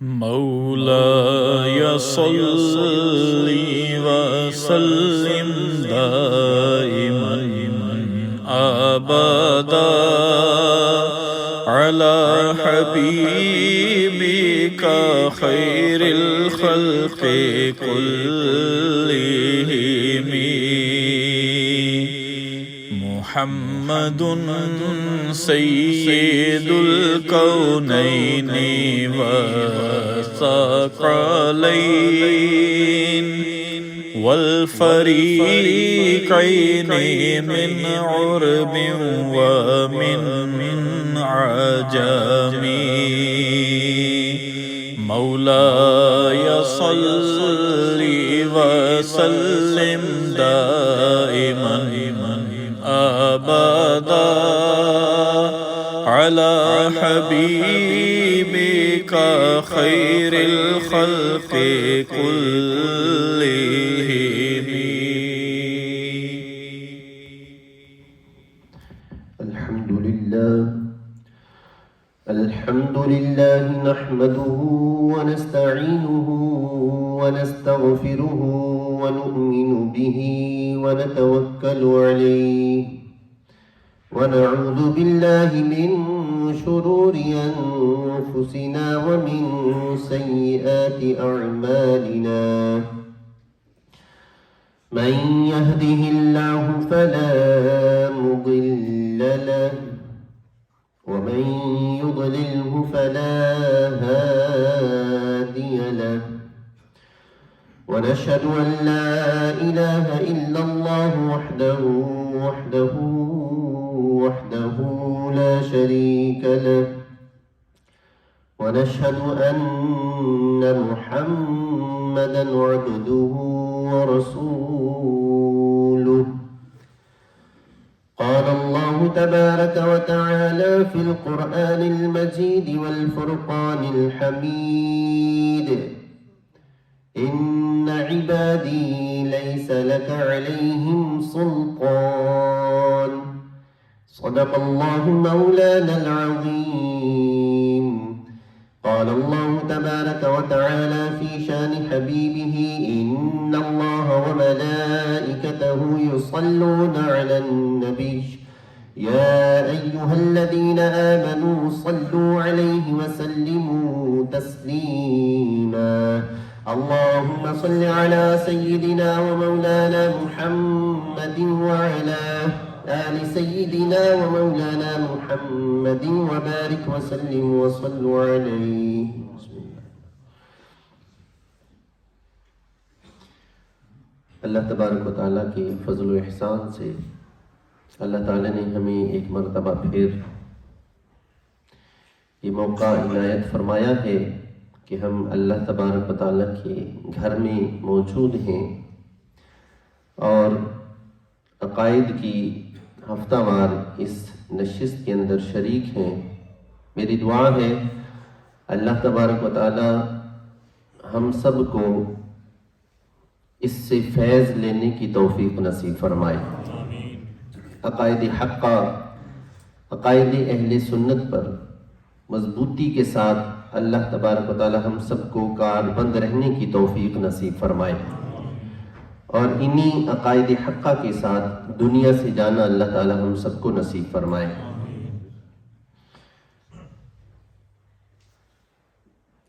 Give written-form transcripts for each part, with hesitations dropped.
مولاي صل وسلم دائما أبدا على حبيبك خير الخلق كلهم محمد سيد الكونين والثقلين والفريقين من عرب ومن عجم مولاي صل وسلم دائما أبدا على حبيبك خير الخلق كلهم. الحمد لله نحمده ونستعينه ونستغفره ونؤمن به ونتوكل عليه ونعوذ بالله من شرور أنفسنا ومن سيئات أعمالنا من يهده الله فلا مضل له ومن يضلله فلا هادي له ونشهد أن لا إله إلا الله وحده لا شريك له ونشهد أن محمدا عبده ورسوله. قال الله تبارك وتعالى في القرآن المجيد والفرقان الحميد إن عبادي ليس لك عليهم سلطان صدق الله مولانا العظيم. قال الله تبارك وتعالى في شان حبيبه إن الله وملائكته يصلون على النبي يا أيها الذين آمنوا صلوا عليه وسلموا تسليما. اللهم صل على سيدنا ومولانا محمد وعلى آل سيدنا ومولانا محمد وبارك وسلم وصلوا عليه. اللہ تبارک و تعالیٰ کے فضل و احسان سے اللہ تعالیٰ نے ہمیں ایک مرتبہ پھر یہ موقع عنایت فرمایا ہے کہ ہم اللہ تبارک و تعالیٰ کے گھر میں موجود ہیں اور عقائد کی ہفتہ وار اس نشست کے اندر شریک ہیں. میری دعا ہے اللہ تبارک و تعالیٰ ہم سب کو اس سے فیض لینے کی توفیق نصیب فرمائے. عقائد حقہ، عقائد اہل سنت پر مضبوطی کے ساتھ اللہ تبارک و تعالیٰ ہم سب کو کاربند رہنے کی توفیق نصیب فرمائے اور انہی عقائد حقہ کے ساتھ دنیا سے جانا اللہ تعالیٰ ہم سب کو نصیب فرمائے.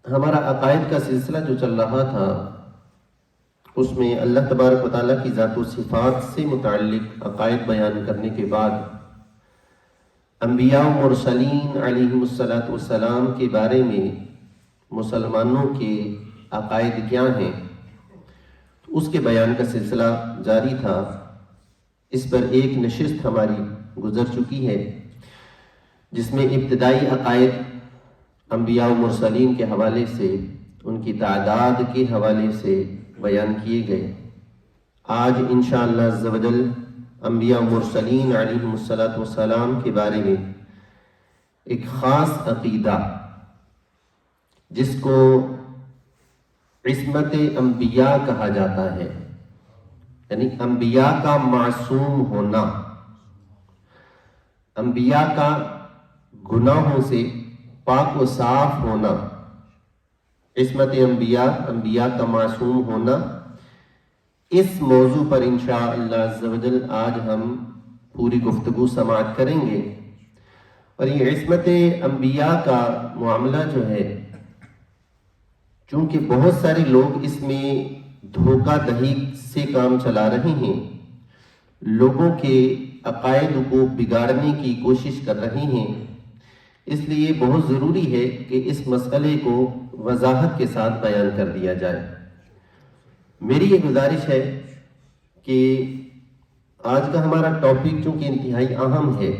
ہمارا عقائد کا سلسلہ جو چل رہا تھا اس میں اللہ تبارک و تعالیٰ کی ذات و صفات سے متعلق عقائد بیان کرنے کے بعد انبیاء و مرسلین علیہم السلام کے بارے میں مسلمانوں کے عقائد کیا ہیں اس کے بیان کا سلسلہ جاری تھا. اس پر ایک نشست ہماری گزر چکی ہے جس میں ابتدائی عقائد انبیاء و مرسلین کے حوالے سے، ان کی تعداد کے حوالے سے بیان کیے گئے. آج انشاءاللہ عز و جل انبیاء و مرسلین علیہم السلام کے بارے میں ایک خاص عقیدہ جس کو عصمت انبیاء کہا جاتا ہے، یعنی انبیاء کا معصوم ہونا، انبیاء کا گناہوں سے پاک و صاف ہونا، عصمت انبیاء، انبیاء کا معصوم ہونا، اس موضوع پر انشاءاللہ عز و جل آج ہم پوری گفتگو سماعت کریں گے۔ اور یہ عصمت انبیاء کا معاملہ جو ہے، چونکہ بہت سارے لوگ اس میں دھوکہ دہی سے کام چلا رہے ہیں، لوگوں کے عقائد کو بگاڑنے کی کوشش کر رہے ہیں، اس لیے بہت ضروری ہے کہ اس مسئلے کو وضاحت کے ساتھ بیان کر دیا جائے۔ میری یہ گزارش ہے کہ آج کا ہمارا ٹاپک چونکہ انتہائی اہم ہے،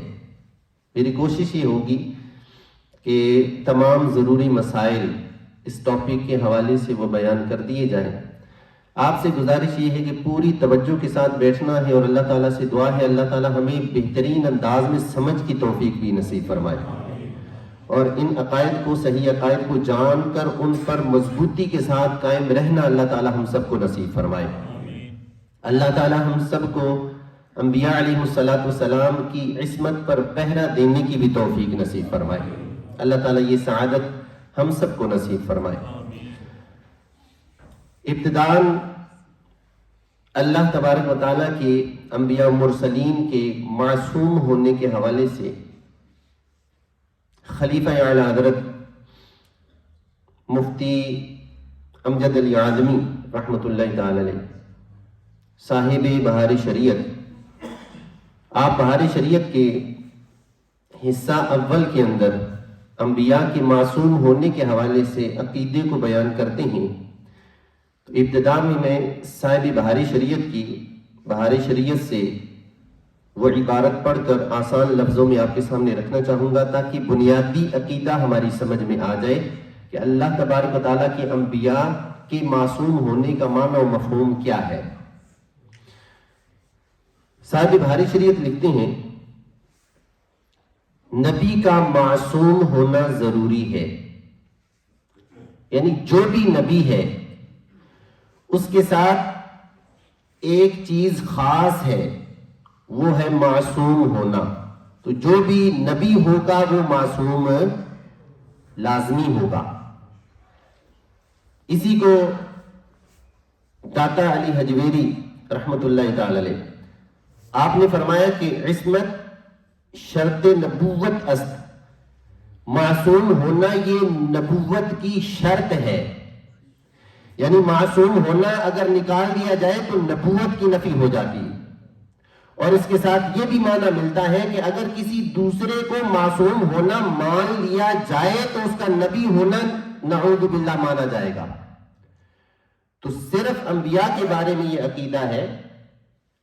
میری کوشش یہ ہوگی کہ تمام ضروری مسائل اس ٹاپک کے حوالے سے وہ بیان کر دیے جائیں۔ آپ سے گزارش یہ ہے کہ پوری توجہ کے ساتھ بیٹھنا ہے، اور اللہ تعالیٰ سے دعا ہے اللہ تعالیٰ ہمیں بہترین انداز میں سمجھ کی توفیق بھی نصیب فرمائے، اور ان عقائد کو، صحیح عقائد کو جان کر ان پر مضبوطی کے ساتھ قائم رہنا اللہ تعالیٰ ہم سب کو نصیب فرمائے۔ اللہ تعالیٰ ہم سب کو انبیاء علیہ السلام کی عصمت پر پہرا دینے کی بھی توفیق نصیب فرمائے۔ اللہ تعالیٰ یہ سعادت ہم سب کو نصیب فرمائے۔ ابتداً اللہ تبارک و تعالیٰ کے انبیاء و مرسلین کے معصوم ہونے کے حوالے سے خلیفہ اعلیٰ حضرت مفتی امجد علی اعظمی رحمۃ اللہ تعالی علیہ، صاحب بہار شریعت، آپ بہار شریعت کے حصہ اول کے اندر انبیاء کے معصوم ہونے کے حوالے سے عقیدے کو بیان کرتے ہیں۔ تو ابتدا میں صاحب بہار شریعت کی بہار شریعت سے وہ عبارت پڑھ کر آسان لفظوں میں آپ کے سامنے رکھنا چاہوں گا، تاکہ بنیادی عقیدہ ہماری سمجھ میں آ جائے کہ اللہ تبارک و تعالیٰ کے انبیاء کے معصوم ہونے کا معنی و مفہوم کیا ہے۔ صاحب بہار شریعت لکھتے ہیں، نبی کا معصوم ہونا ضروری ہے، یعنی جو بھی نبی ہے اس کے ساتھ ایک چیز خاص ہے، وہ ہے معصوم ہونا۔ تو جو بھی نبی ہوگا وہ معصوم لازمی ہوگا۔ اسی کو داتا علی حجویری رحمت اللہ تعالی علیہ آپ نے فرمایا کہ عصمت شرط نبوت است، معصوم ہونا یہ نبوت کی شرط ہے، یعنی معصوم ہونا اگر نکال دیا جائے تو نبوت کی نفی ہو جاتی ہے۔ اور اس کے ساتھ یہ بھی معنی ملتا ہے کہ اگر کسی دوسرے کو معصوم ہونا مان لیا جائے تو اس کا نبی ہونا نعوذ باللہ مانا جائے گا۔ تو صرف انبیاء کے بارے میں یہ عقیدہ ہے،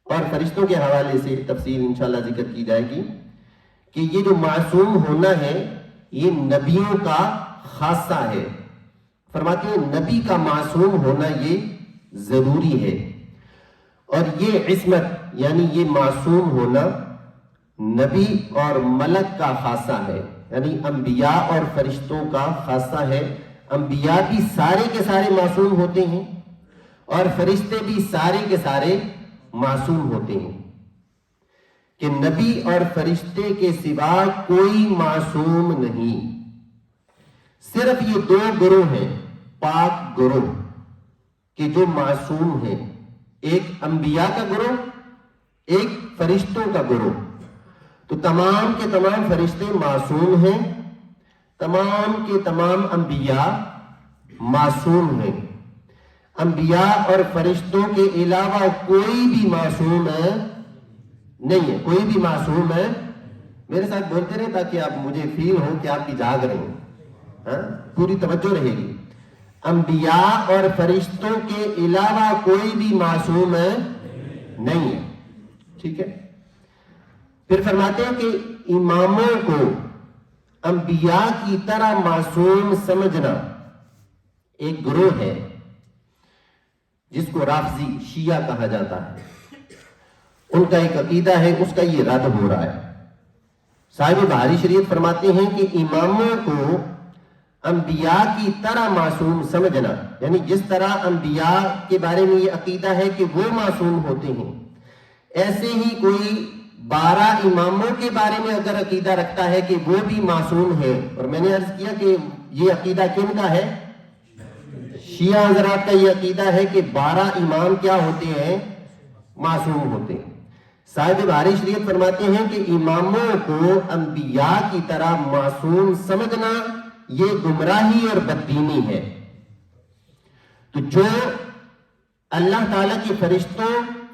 اور فرشتوں کے حوالے سے تفصیل انشاءاللہ ذکر کی جائے گی کہ یہ جو معصوم ہونا ہے یہ نبیوں کا خاصہ ہے۔ فرماتے ہیں نبی کا معصوم ہونا یہ ضروری ہے، اور یہ عصمت یعنی یہ معصوم ہونا نبی اور ملک کا خاصہ ہے، یعنی انبیاء اور فرشتوں کا خاصہ ہے۔ انبیاء بھی سارے کے سارے معصوم ہوتے ہیں، اور فرشتے بھی سارے کے سارے معصوم ہوتے ہیں، کہ نبی اور فرشتے کے سوا کوئی معصوم نہیں۔ صرف یہ دو گروہ ہیں پاک گروہ کہ جو معصوم ہیں، ایک انبیاء کا گروہ، ایک فرشتوں کا گروہ۔ تو تمام کے تمام فرشتے معصوم ہیں، تمام کے تمام انبیاء معصوم ہیں۔ انبیاء اور فرشتوں کے علاوہ کوئی بھی معصوم نہیں ہے، کوئی بھی معصوم ہے۔ میرے ساتھ بولتے رہے تاکہ آپ مجھے فیل ہو کہ آپ کی جاگ رہے ہیں، پوری توجہ رہے گی۔ انبیاء اور فرشتوں کے علاوہ کوئی بھی معصوم نہیں ہے، ٹھیک ہے۔ پھر فرماتے ہیں کہ اماموں کو انبیاء کی طرح معصوم سمجھنا ایک گروہ ہے جس کو رافضی شیعہ کہا جاتا ہے، ان کا ایک عقیدہ ہے، اس کا یہ رد ہو رہا ہے۔ صاحب بہار شریعت فرماتے ہیں کہ اماموں کو انبیاء کی طرح معصوم سمجھنا، یعنی جس طرح انبیاء کے بارے میں یہ عقیدہ ہے کہ وہ معصوم ہوتے ہیں، ایسے ہی کوئی 12 اماموں کے بارے میں اگر عقیدہ رکھتا ہے کہ وہ بھی معصوم ہے، اور میں نے عرض کیا کہ یہ عقیدہ کن کا ہے؟ شیعہ حضرات کا یہ عقیدہ ہے کہ 12 امام کیا ہوتے ہیں؟ معصوم ہوتے ہیں۔ صاحب باری شریعت فرماتے ہیں کہ اماموں کو انبیاء کی طرح معصوم سمجھنا یہ گمراہی اور بددینی ہے۔ تو جو اللہ تعالیٰ کے فرشتوں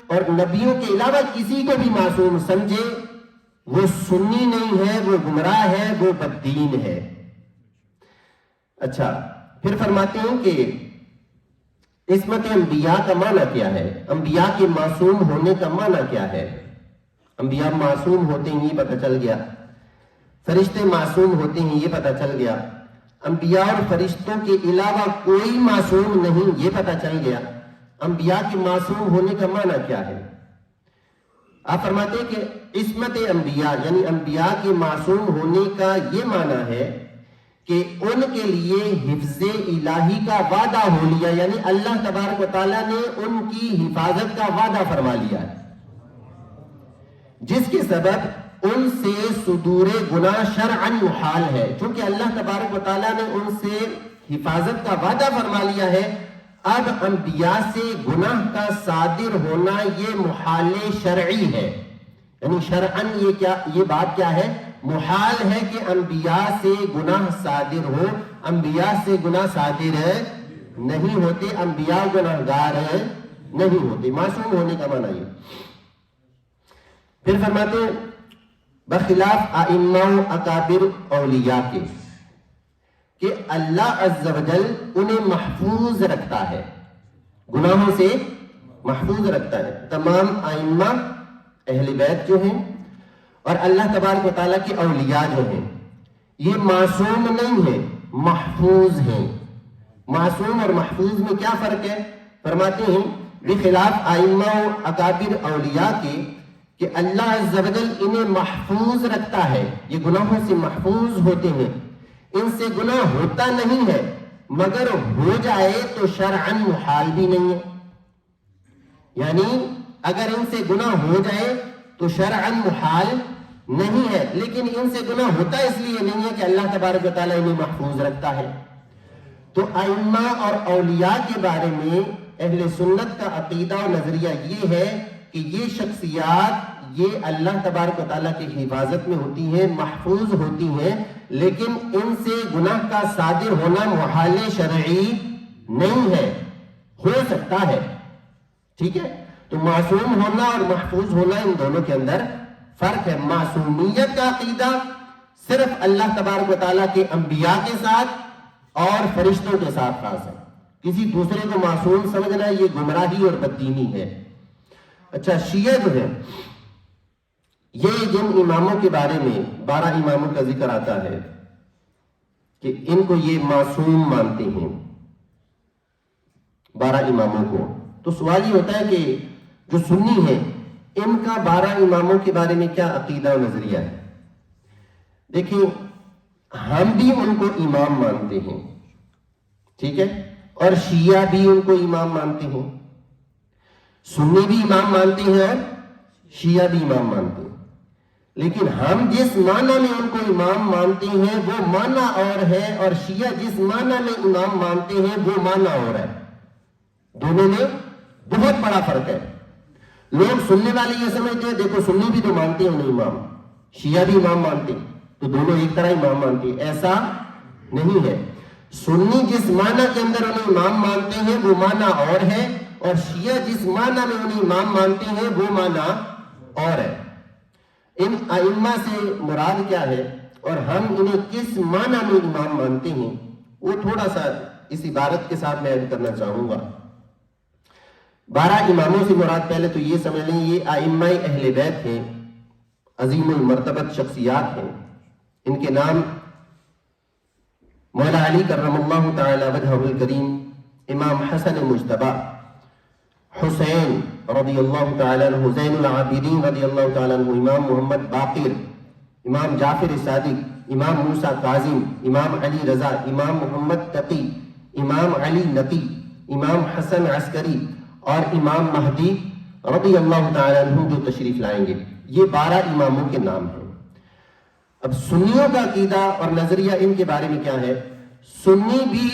اور نبیوں کے علاوہ کسی کو بھی معصوم سمجھے وہ سنی نہیں ہے، وہ گمراہ ہے، وہ بددین ہے۔ اچھا، پھر فرماتے ہیں کہ عصمت انبیاء کا معنی کیا ہے؟ انبیاء کے معصوم ہونے کا معنی کیا ہے؟ انبیاء معصوم ہوتے ہیں یہ پتہ چل گیا، فرشتے معصوم ہوتے ہیں یہ پتہ چل گیا، انبیاء اور فرشتوں کے علاوہ کوئی معصوم نہیں یہ پتہ چل گیا۔ انبیاء کے معصوم ہونے کا معنی کیا ہے؟ آپ فرماتے ہیں کہ عصمت انبیاء یعنی انبیاء کے معصوم ہونے کا یہ معنی ہے کہ ان کے لیے حفظ الہی کا وعدہ ہو لیا، یعنی اللہ تبارک و تعالیٰ نے ان کی حفاظت کا وعدہ فرما لیا ہے، جس کے سبب ان سے صدور گناہ شرعاً محال ہے۔ چونکہ اللہ تبارک و تعالیٰ نے ان سے حفاظت کا وعدہ فرما لیا ہے، اب انبیاء سے گناہ کا صادر ہونا یہ محال شرعی ہے، یعنی شرعاً یہ بات کیا ہے؟ محال ہے کہ انبیاء سے گناہ صادر ہو۔ انبیاء سے گناہ صادر نہیں ہوتے، انبیاء گناہگار نہیں ہوتے۔ معصوم ہونے کا معنی یہ۔ پھر فرماتے ہیں بخلاف ائمہ و اکابر اولیاء کے کہ اللہ عز و جل انہیں محفوظ رکھتا ہے، گناہوں سے محفوظ رکھتا ہے۔ تمام ائمہ اہل بیت جو ہیں اور اللہ تبارک و تعالیٰ کے اولیاء جو ہیں یہ معصوم نہیں ہیں، محفوظ ہیں۔ معصوم اور محفوظ میں کیا فرق ہے؟ فرماتے ہیں بخلاف ائمہ و اکابر اولیاء کے کہ اللہ عز و جل انہیں محفوظ رکھتا ہے، یہ گناہوں سے محفوظ ہوتے ہیں، ان سے گناہ ہوتا نہیں ہے، مگر ہو جائے تو شرعاً محال بھی نہیں ہے، یعنی اگر ان سے گناہ ہو جائے تو شرعاً محال نہیں ہے، لیکن ان سے گناہ ہوتا اس لیے نہیں ہے کہ اللہ تبارک و تعالیٰ انہیں محفوظ رکھتا ہے۔ تو ائمہ اور اولیاء کے بارے میں اہل سنت کا عقیدہ و نظریہ یہ ہے کہ یہ شخصیات یہ اللہ تبارک و تعالیٰ کی حفاظت میں ہوتی ہیں، محفوظ ہوتی ہیں، لیکن ان سے گناہ کا صادر ہونا محال شرعی نہیں ہے، ہو سکتا ہے۔ ٹھیک ہے، تو معصوم ہونا اور محفوظ ہونا ان دونوں کے اندر فرق ہے۔ معصومیت کا عقیدہ صرف اللہ تبارک و تعالیٰ کے انبیاء کے ساتھ اور فرشتوں کے ساتھ خاص ہے، کسی دوسرے کو معصوم سمجھنا یہ گمراہی اور بددینی ہے۔ اچھا، شیعہ جو ہے یہ جن اماموں کے بارے میں 12 اماموں کا ذکر آتا ہے کہ ان کو یہ معصوم مانتے ہیں 12 اماموں کو، تو سوال یہ ہوتا ہے کہ جو سنی ہیں ان کا 12 اماموں کے بارے میں کیا عقیدہ و نظریہ ہے؟ دیکھیں، ہم بھی ان کو امام مانتے ہیں، ٹھیک ہے، اور شیعہ بھی ان کو امام مانتے ہیں، سنی بھی امام مانتے ہیں اور شیعہ بھی امام مانتے ہیں، لیکن ہم جس معنی میں ان کو امام مانتے ہیں وہ معنی اور ہے، اور شیعہ جس معنی میں امام مانتے ہیں وہ معنی اور ہے، دونوں میں بہت بڑا فرق ہے۔ لوگ سننے والے یہ سمجھتے ہیں دیکھو سنی بھی تو مانتے ہیں انہیں امام، شیعہ بھی امام مانتے ہیں، تو دونوں ایک طرح امام مانتے ہیں، ایسا نہیں ہے۔ سنی جس معنی کے اندر انہیں امام مانتے ہیں وہ معنی اور ہے، اور شیعہ جس معنی میں انہیں امام مانتے ہیں وہ معنی اور ہے۔ ان ائمہ سے مراد کیا ہے اور ہم انہیں کس معنی میں امام مانتے ہیں وہ تھوڑا سا اس عبارت کے ساتھ میں ایڈ کرنا چاہوں گا۔ 12 اماموں سے مراد پہلے تو یہ سمجھ لیں یہ ائمہ اہل بیت ہیں، عظیم المرتبت شخصیات ہیں، ان کے نام مولا علی کرم اللہ تعالی وجہہ الکریم، امام حسن مجتبی، حسین رضی اللہ تعالیٰ عنہ، زین العابدین رضی اللہ تعالیٰ عنہ، امام محمد باقر، امام جعفر صادق، امام موسیٰ کاظم، امام علی رضا، امام محمد تقی، امام علی نقی، امام حسن عسکری اور امام مہدی رضی اللہ تعالیٰ عنہ جو تشریف لائیں گے، یہ 12 اماموں کے نام ہیں۔ اب سنیوں کا عقیدہ اور نظریہ ان کے بارے میں کیا ہے؟ سنی بھی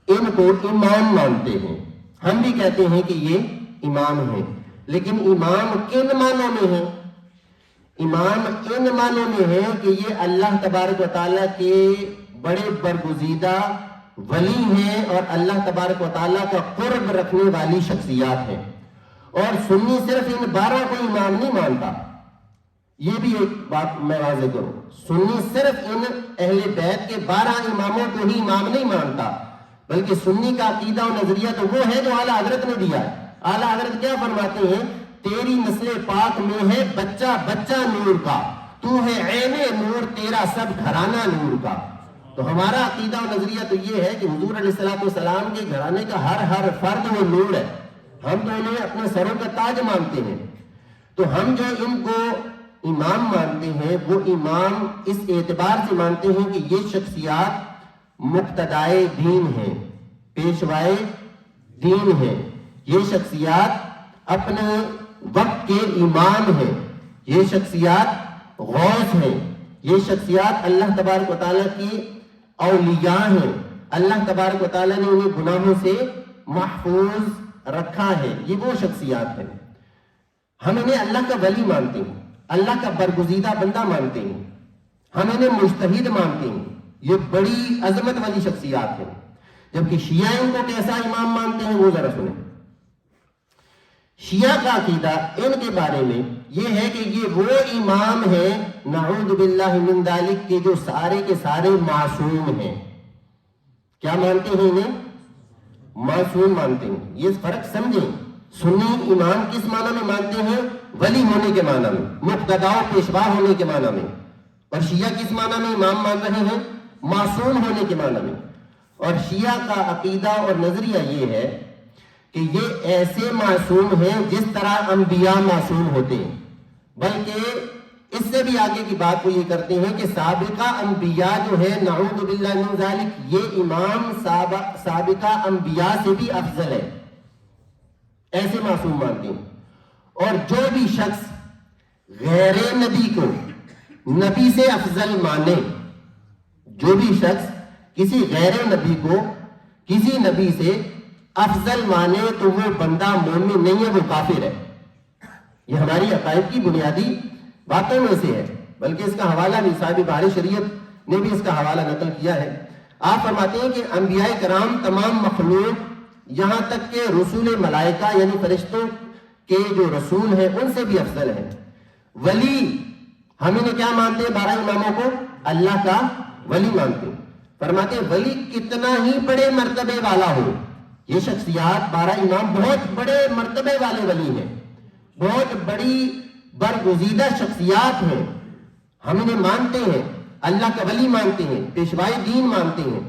ان کو امام مانتے ہیں. ہم بھی کہتے ہیں کہ یہ امام ہیں، لیکن امام کن معنوں میں ہے؟ امام ان معنوں میں ہے کہ یہ اللہ تبارک و تعالیٰ کے بڑے برگزیدہ ولی ہیں اور اللہ تبارک و تعالیٰ کا قرب رکھنے والی شخصیات ہیں. اور سنی صرف ان 12 کو امام نہیں مانتا. یہ بھی ایک بات میں واضح کروں، سنی صرف ان اہل بیت کے 12 اماموں کو ہی امام نہیں مانتا، بلکہ سنی کا عقیدہ و نظریہ تو وہ ہے جو اعلیٰ حضرت نے دیا ہے. اعلیٰ حضرت کیا فرماتے ہیں؟ تیری نسل پاک میں ہے بچہ بچہ نور کا، تو ہے عین نور، تیرا سب گھرانہ نور کا. تو ہمارا عقیدہ و نظریہ تو یہ ہے کہ حضور علیہ السلام کے گھرانے کا ہر فرد وہ نور ہے. ہم تو انہیں اپنے سروں کا تاج مانتے ہیں. تو ہم جو ان کو امام مانتے ہیں وہ امام اس اعتبار سے مانتے ہیں کہ یہ شخصیات مقتدائے دین ہیں، پیشوائے دین ہیں، یہ شخصیات اپنے وقت کے امام ہیں، یہ شخصیات غوث ہیں، یہ شخصیات اللہ تبارک و تعالیٰ کی اولیاء ہیں. اللہ تبارک و تعالیٰ نے انہیں گناہوں سے محفوظ رکھا ہے. یہ وہ شخصیات ہیں. ہم انہیں اللہ کا ولی مانتے ہیں، اللہ کا برگزیدہ بندہ مانتے ہیں، ہم انہیں مجتہد مانتے ہیں. یہ بڑی عظمت والی شخصیات ہیں. جبکہ شیعہ ان کو کیسا امام مانتے ہیں وہ ذرا سنیں. شیعہ کا عقیدہ ان کے بارے میں یہ ہے کہ یہ وہ امام ہیں نعوذ باللہ من ذالک کے جو سارے کے سارے معصوم ہیں. کیا مانتے ہیں انہیں؟ معصوم مانتے ہیں. یہ فرق سمجھیں. سنی امام کس معنی میں مانتے ہیں؟ ولی ہونے کے معنی میں، مقتدا و پیشوا ہونے کے معنی میں. اور شیعہ کس معنی میں امام مان رہے ہیں؟ معصوم ہونے کے معنی میں. اور شیعہ کا عقیدہ اور نظریہ یہ ہے کہ یہ ایسے معصوم ہیں جس طرح انبیاء معصوم ہوتے ہیں، بلکہ اس سے بھی آگے کی بات وہ یہ کرتے ہیں کہ سابقہ انبیاء جو ہے نعوذ باللہ من ذالک، یہ امام سابقہ انبیاء سے بھی افضل ہے. ایسے معصوم مانتے ہیں. اور جو بھی شخص غیر نبی کو نبی سے افضل مانے، جو بھی شخص کسی غیر نبی کو کسی نبی سے افضل مانے تو وہ بندہ مومن نہیں ہے، وہ کافر ہے. یہ ہماری عقائد کی بنیادی باتوں میں سے ہے. بلکہ اس کا حوالہ بھی صاحب بحر شریعت نے بھی اس کا حوالہ نقل کیا ہے. آپ فرماتے ہیں کہ انبیاء کرام تمام مخلوق یہاں تک کہ رسول ملائکہ یعنی فرشتوں کے جو رسول ہیں ان سے بھی افضل ہیں. ولی ہم انہیں کیا مانتے ہیں؟ 12 اماموں کو اللہ کا ولی مانتے ہیں. فرماتے ہیں ولی کتنا ہی بڑے مرتبے والا ہو، یہ شخصیات 12 امام بہت بڑے مرتبے والے ولی ہیں، بہت بڑی برگزیدہ شخصیات ہیں. ہم انہیں مانتے ہیں، اللہ کا ولی مانتے ہیں، پیشوائی دین مانتے ہیں.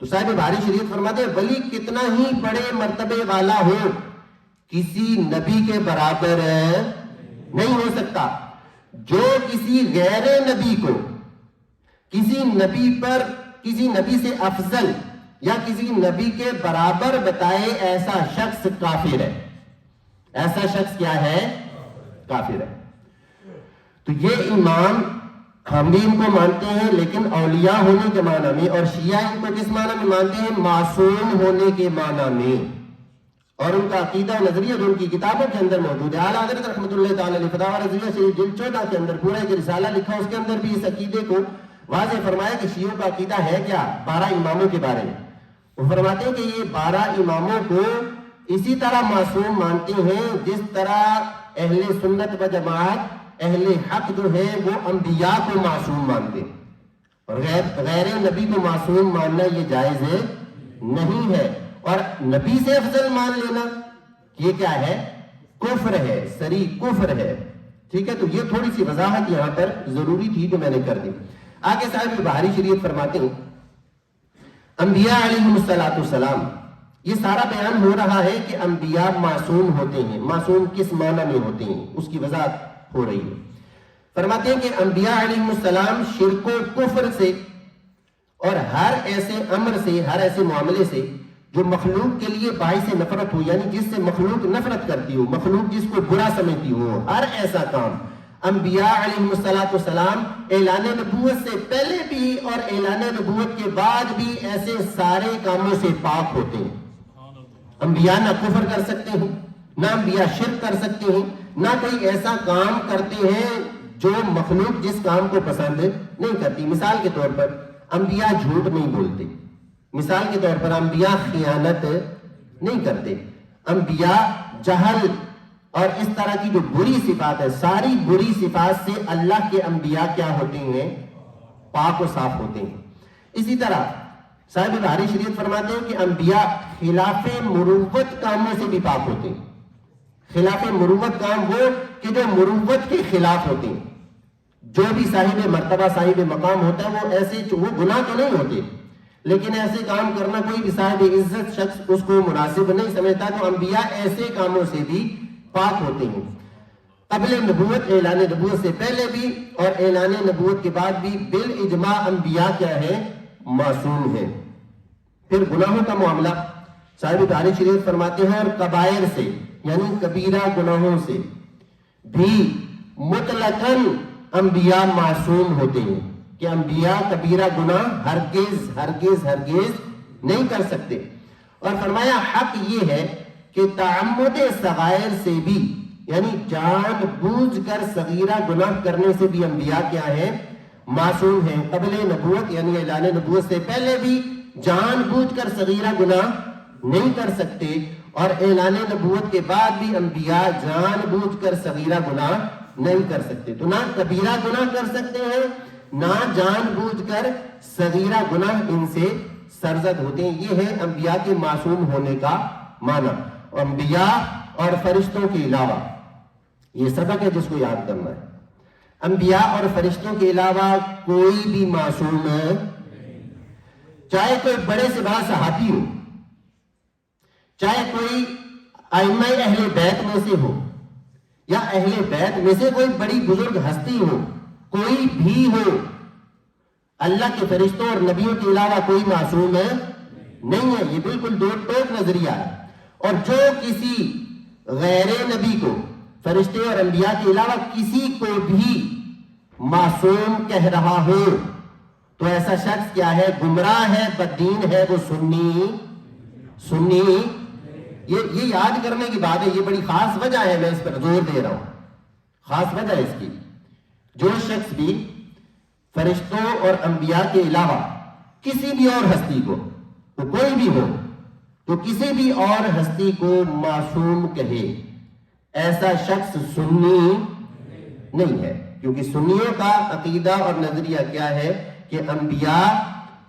تو صاحب بحر شریعت فرماتے ہیں ولی کتنا ہی بڑے مرتبے والا ہو، کسی نبی کے برابر نہیں ہو سکتا. جو کسی غیر نبی کو کسی نبی پر کسی نبی سے افضل یا کسی نبی کے برابر بتائے ایسا شخص کافر ہے. ایسا شخص کیا ہے؟ کافر ہے. تو یہ امام ہم بھی ان کو مانتے ہیں لیکن اولیاء ہونے کے معنی میں، اور شیعہ ان کو کس معنی میں مانتے ہیں؟ معصوم ہونے کے معنی میں. اور ان کا عقیدہ و نظریہ جو ان کی کتابوں کے اندر موجود ہے، اعلیٰ حضرت رحمۃ اللہ تعالی علیہ فتاوی رضویہ شریف جلد 14 کے اندر پورا ایک رسالہ لکھا، اس کے اندر بھی اس عقیدے کو واضح فرمایا کہ شیعوں کا عقیدہ ہے کیا 12 اماموں کے بارے میں. وہ فرماتے ہیں کہ یہ 12 اماموں کو اسی طرح معصوم مانتے ہیں جس طرح اہل سنت و جماعت اہل حق جو ہے وہ انبیاء کو معصوم مانتے ہیں. اور غیر نبی کو معصوم ماننا یہ جائز نہیں ہے. اور نبی سے افضل مان لینا یہ کیا ہے؟ کفر ہے، صریح کفر ہے. ٹھیک ہے، تو یہ تھوڑی سی وضاحت یہاں پر ضروری تھی جو میں نے کر دی. آگے صاحب بحری شریعت فرماتے ہیں انبیاء علیہ السلام، یہ سارا بیان ہو رہا ہے کہ انبیاء معصوم ہوتے ہیں. معصوم کس معنی میں ہوتے ہیں اس کی وضاحت ہو رہی ہے. فرماتے ہیں کہ انبیاء علیہ السلام شرک و کفر سے اور ہر ایسے امر سے، ہر ایسے معاملے سے جو مخلوق کے لیے باعث نفرت ہو، یعنی جس سے مخلوق نفرت کرتی ہو، مخلوق جس کو برا سمجھتی ہو، ہر ایسا کام انبیاء علیہ السلام اعلان نبوت سے پہلے بھی اور اعلان نبوت کے بعد بھی ایسے سارے کاموں سے پاک ہوتے ہیں. انبیاء نہ کفر کر سکتے ہیں، نہ انبیاء شرک کر سکتے ہیں، نہ کوئی ایسا کام کرتے ہیں جو مخلوق جس کام کو پسند نہیں کرتی. مثال کے طور پر انبیاء جھوٹ نہیں بولتے، مثال کے طور پر انبیاء خیانت نہیں کرتے، انبیاء جہل اور اس طرح کی جو بری صفات ہے، ساری بری صفات سے اللہ کے انبیاء کیا ہوتے ہیں؟ پاک و صاف ہوتے ہیں. اسی طرح صاحب بہاری شریعت فرماتے ہیں کہ انبیاء خلاف مروت کاموں سے بھی پاک ہوتے ہیں. خلاف مروت کام وہ کہ جو مروت کے خلاف ہوتے ہیں. جو بھی صاحب مرتبہ صاحب مقام ہوتا ہے وہ ایسے وہ گناہ تو نہیں ہوتے، لیکن ایسے کام کرنا کوئی بھی صاحب عزت شخص اس کو مناسب نہیں سمجھتا. تو انبیاء ایسے کاموں سے بھی پاک ہوتے ہیں. قبل نبوت، اعلان نبوت سے پہلے بھی اور اعلان نبوت کے بعد بھی بالاجماع انبیاء کیا ہے؟ معصوم ہے. پھر گناہوں کا معاملہ صاحب بہاری شریعت فرماتے ہیں اور کبائر سے یعنی کبیرہ گناہوں سے بھی مطلقاً انبیاء معصوم ہوتے ہیں کہ انبیاء کبیرہ گناہ ہرگز ہرگز ہرگز نہیں کر سکتے. اور فرمایا حق یہ ہے کہ تعمد صغائر سے بھی یعنی جان بوجھ کر صغیرہ گناہ کرنے سے بھی انبیاء کیا ہیں؟ معصوم ہیں. قبل نبوت یعنی اعلان نبوت سے پہلے بھی جان بوجھ کر صغیرہ گناہ نہیں کر سکتے، اور اعلان نبوت کے بعد بھی انبیاء جان بوجھ کر صغیرہ گناہ نہیں کر سکتے. تو نہ کبیرہ گناہ کر سکتے ہیں، نہ جان بوجھ کر صغیرہ گناہ ان سے سرزد ہوتے ہیں. یہ ہے انبیاء کے معصوم ہونے کا معنی. انبیاء اور فرشتوں کے علاوہ یہ سبق ہے جس کو یاد کرنا ہے. انبیاء اور فرشتوں کے علاوہ کوئی بھی معصوم ہے، چاہے کوئی بڑے سے بڑا صحابی ہو، چاہے کوئی ائمہ اہل بیت میں سے ہو یا اہل بیت میں سے کوئی بڑی بزرگ ہستی ہو، کوئی بھی ہو، اللہ کے فرشتوں اور نبیوں کے علاوہ کوئی معصوم ہے نہیں ہے. یہ بالکل دو ٹوک نظریہ ہے. اور جو کسی غیر نبی کو، فرشتے اور انبیاء کے علاوہ کسی کو بھی معصوم کہہ رہا ہو تو ایسا شخص کیا ہے؟ گمراہ ہے، بددین ہے، وہ سنی. یہ یاد کرنے کی بات ہے. یہ بڑی خاص وجہ ہے، میں اس پر زور دے رہا ہوں. خاص وجہ ہے اس کی. جو شخص بھی فرشتوں اور انبیاء کے علاوہ کسی بھی اور ہستی کو، تو کوئی بھی ہو، تو کسی بھی اور ہستی کو معصوم کہے، ایسا شخص سنی نہیں ہے. کیونکہ سنیوں کا عقیدہ اور نظریہ کیا ہے کہ انبیاء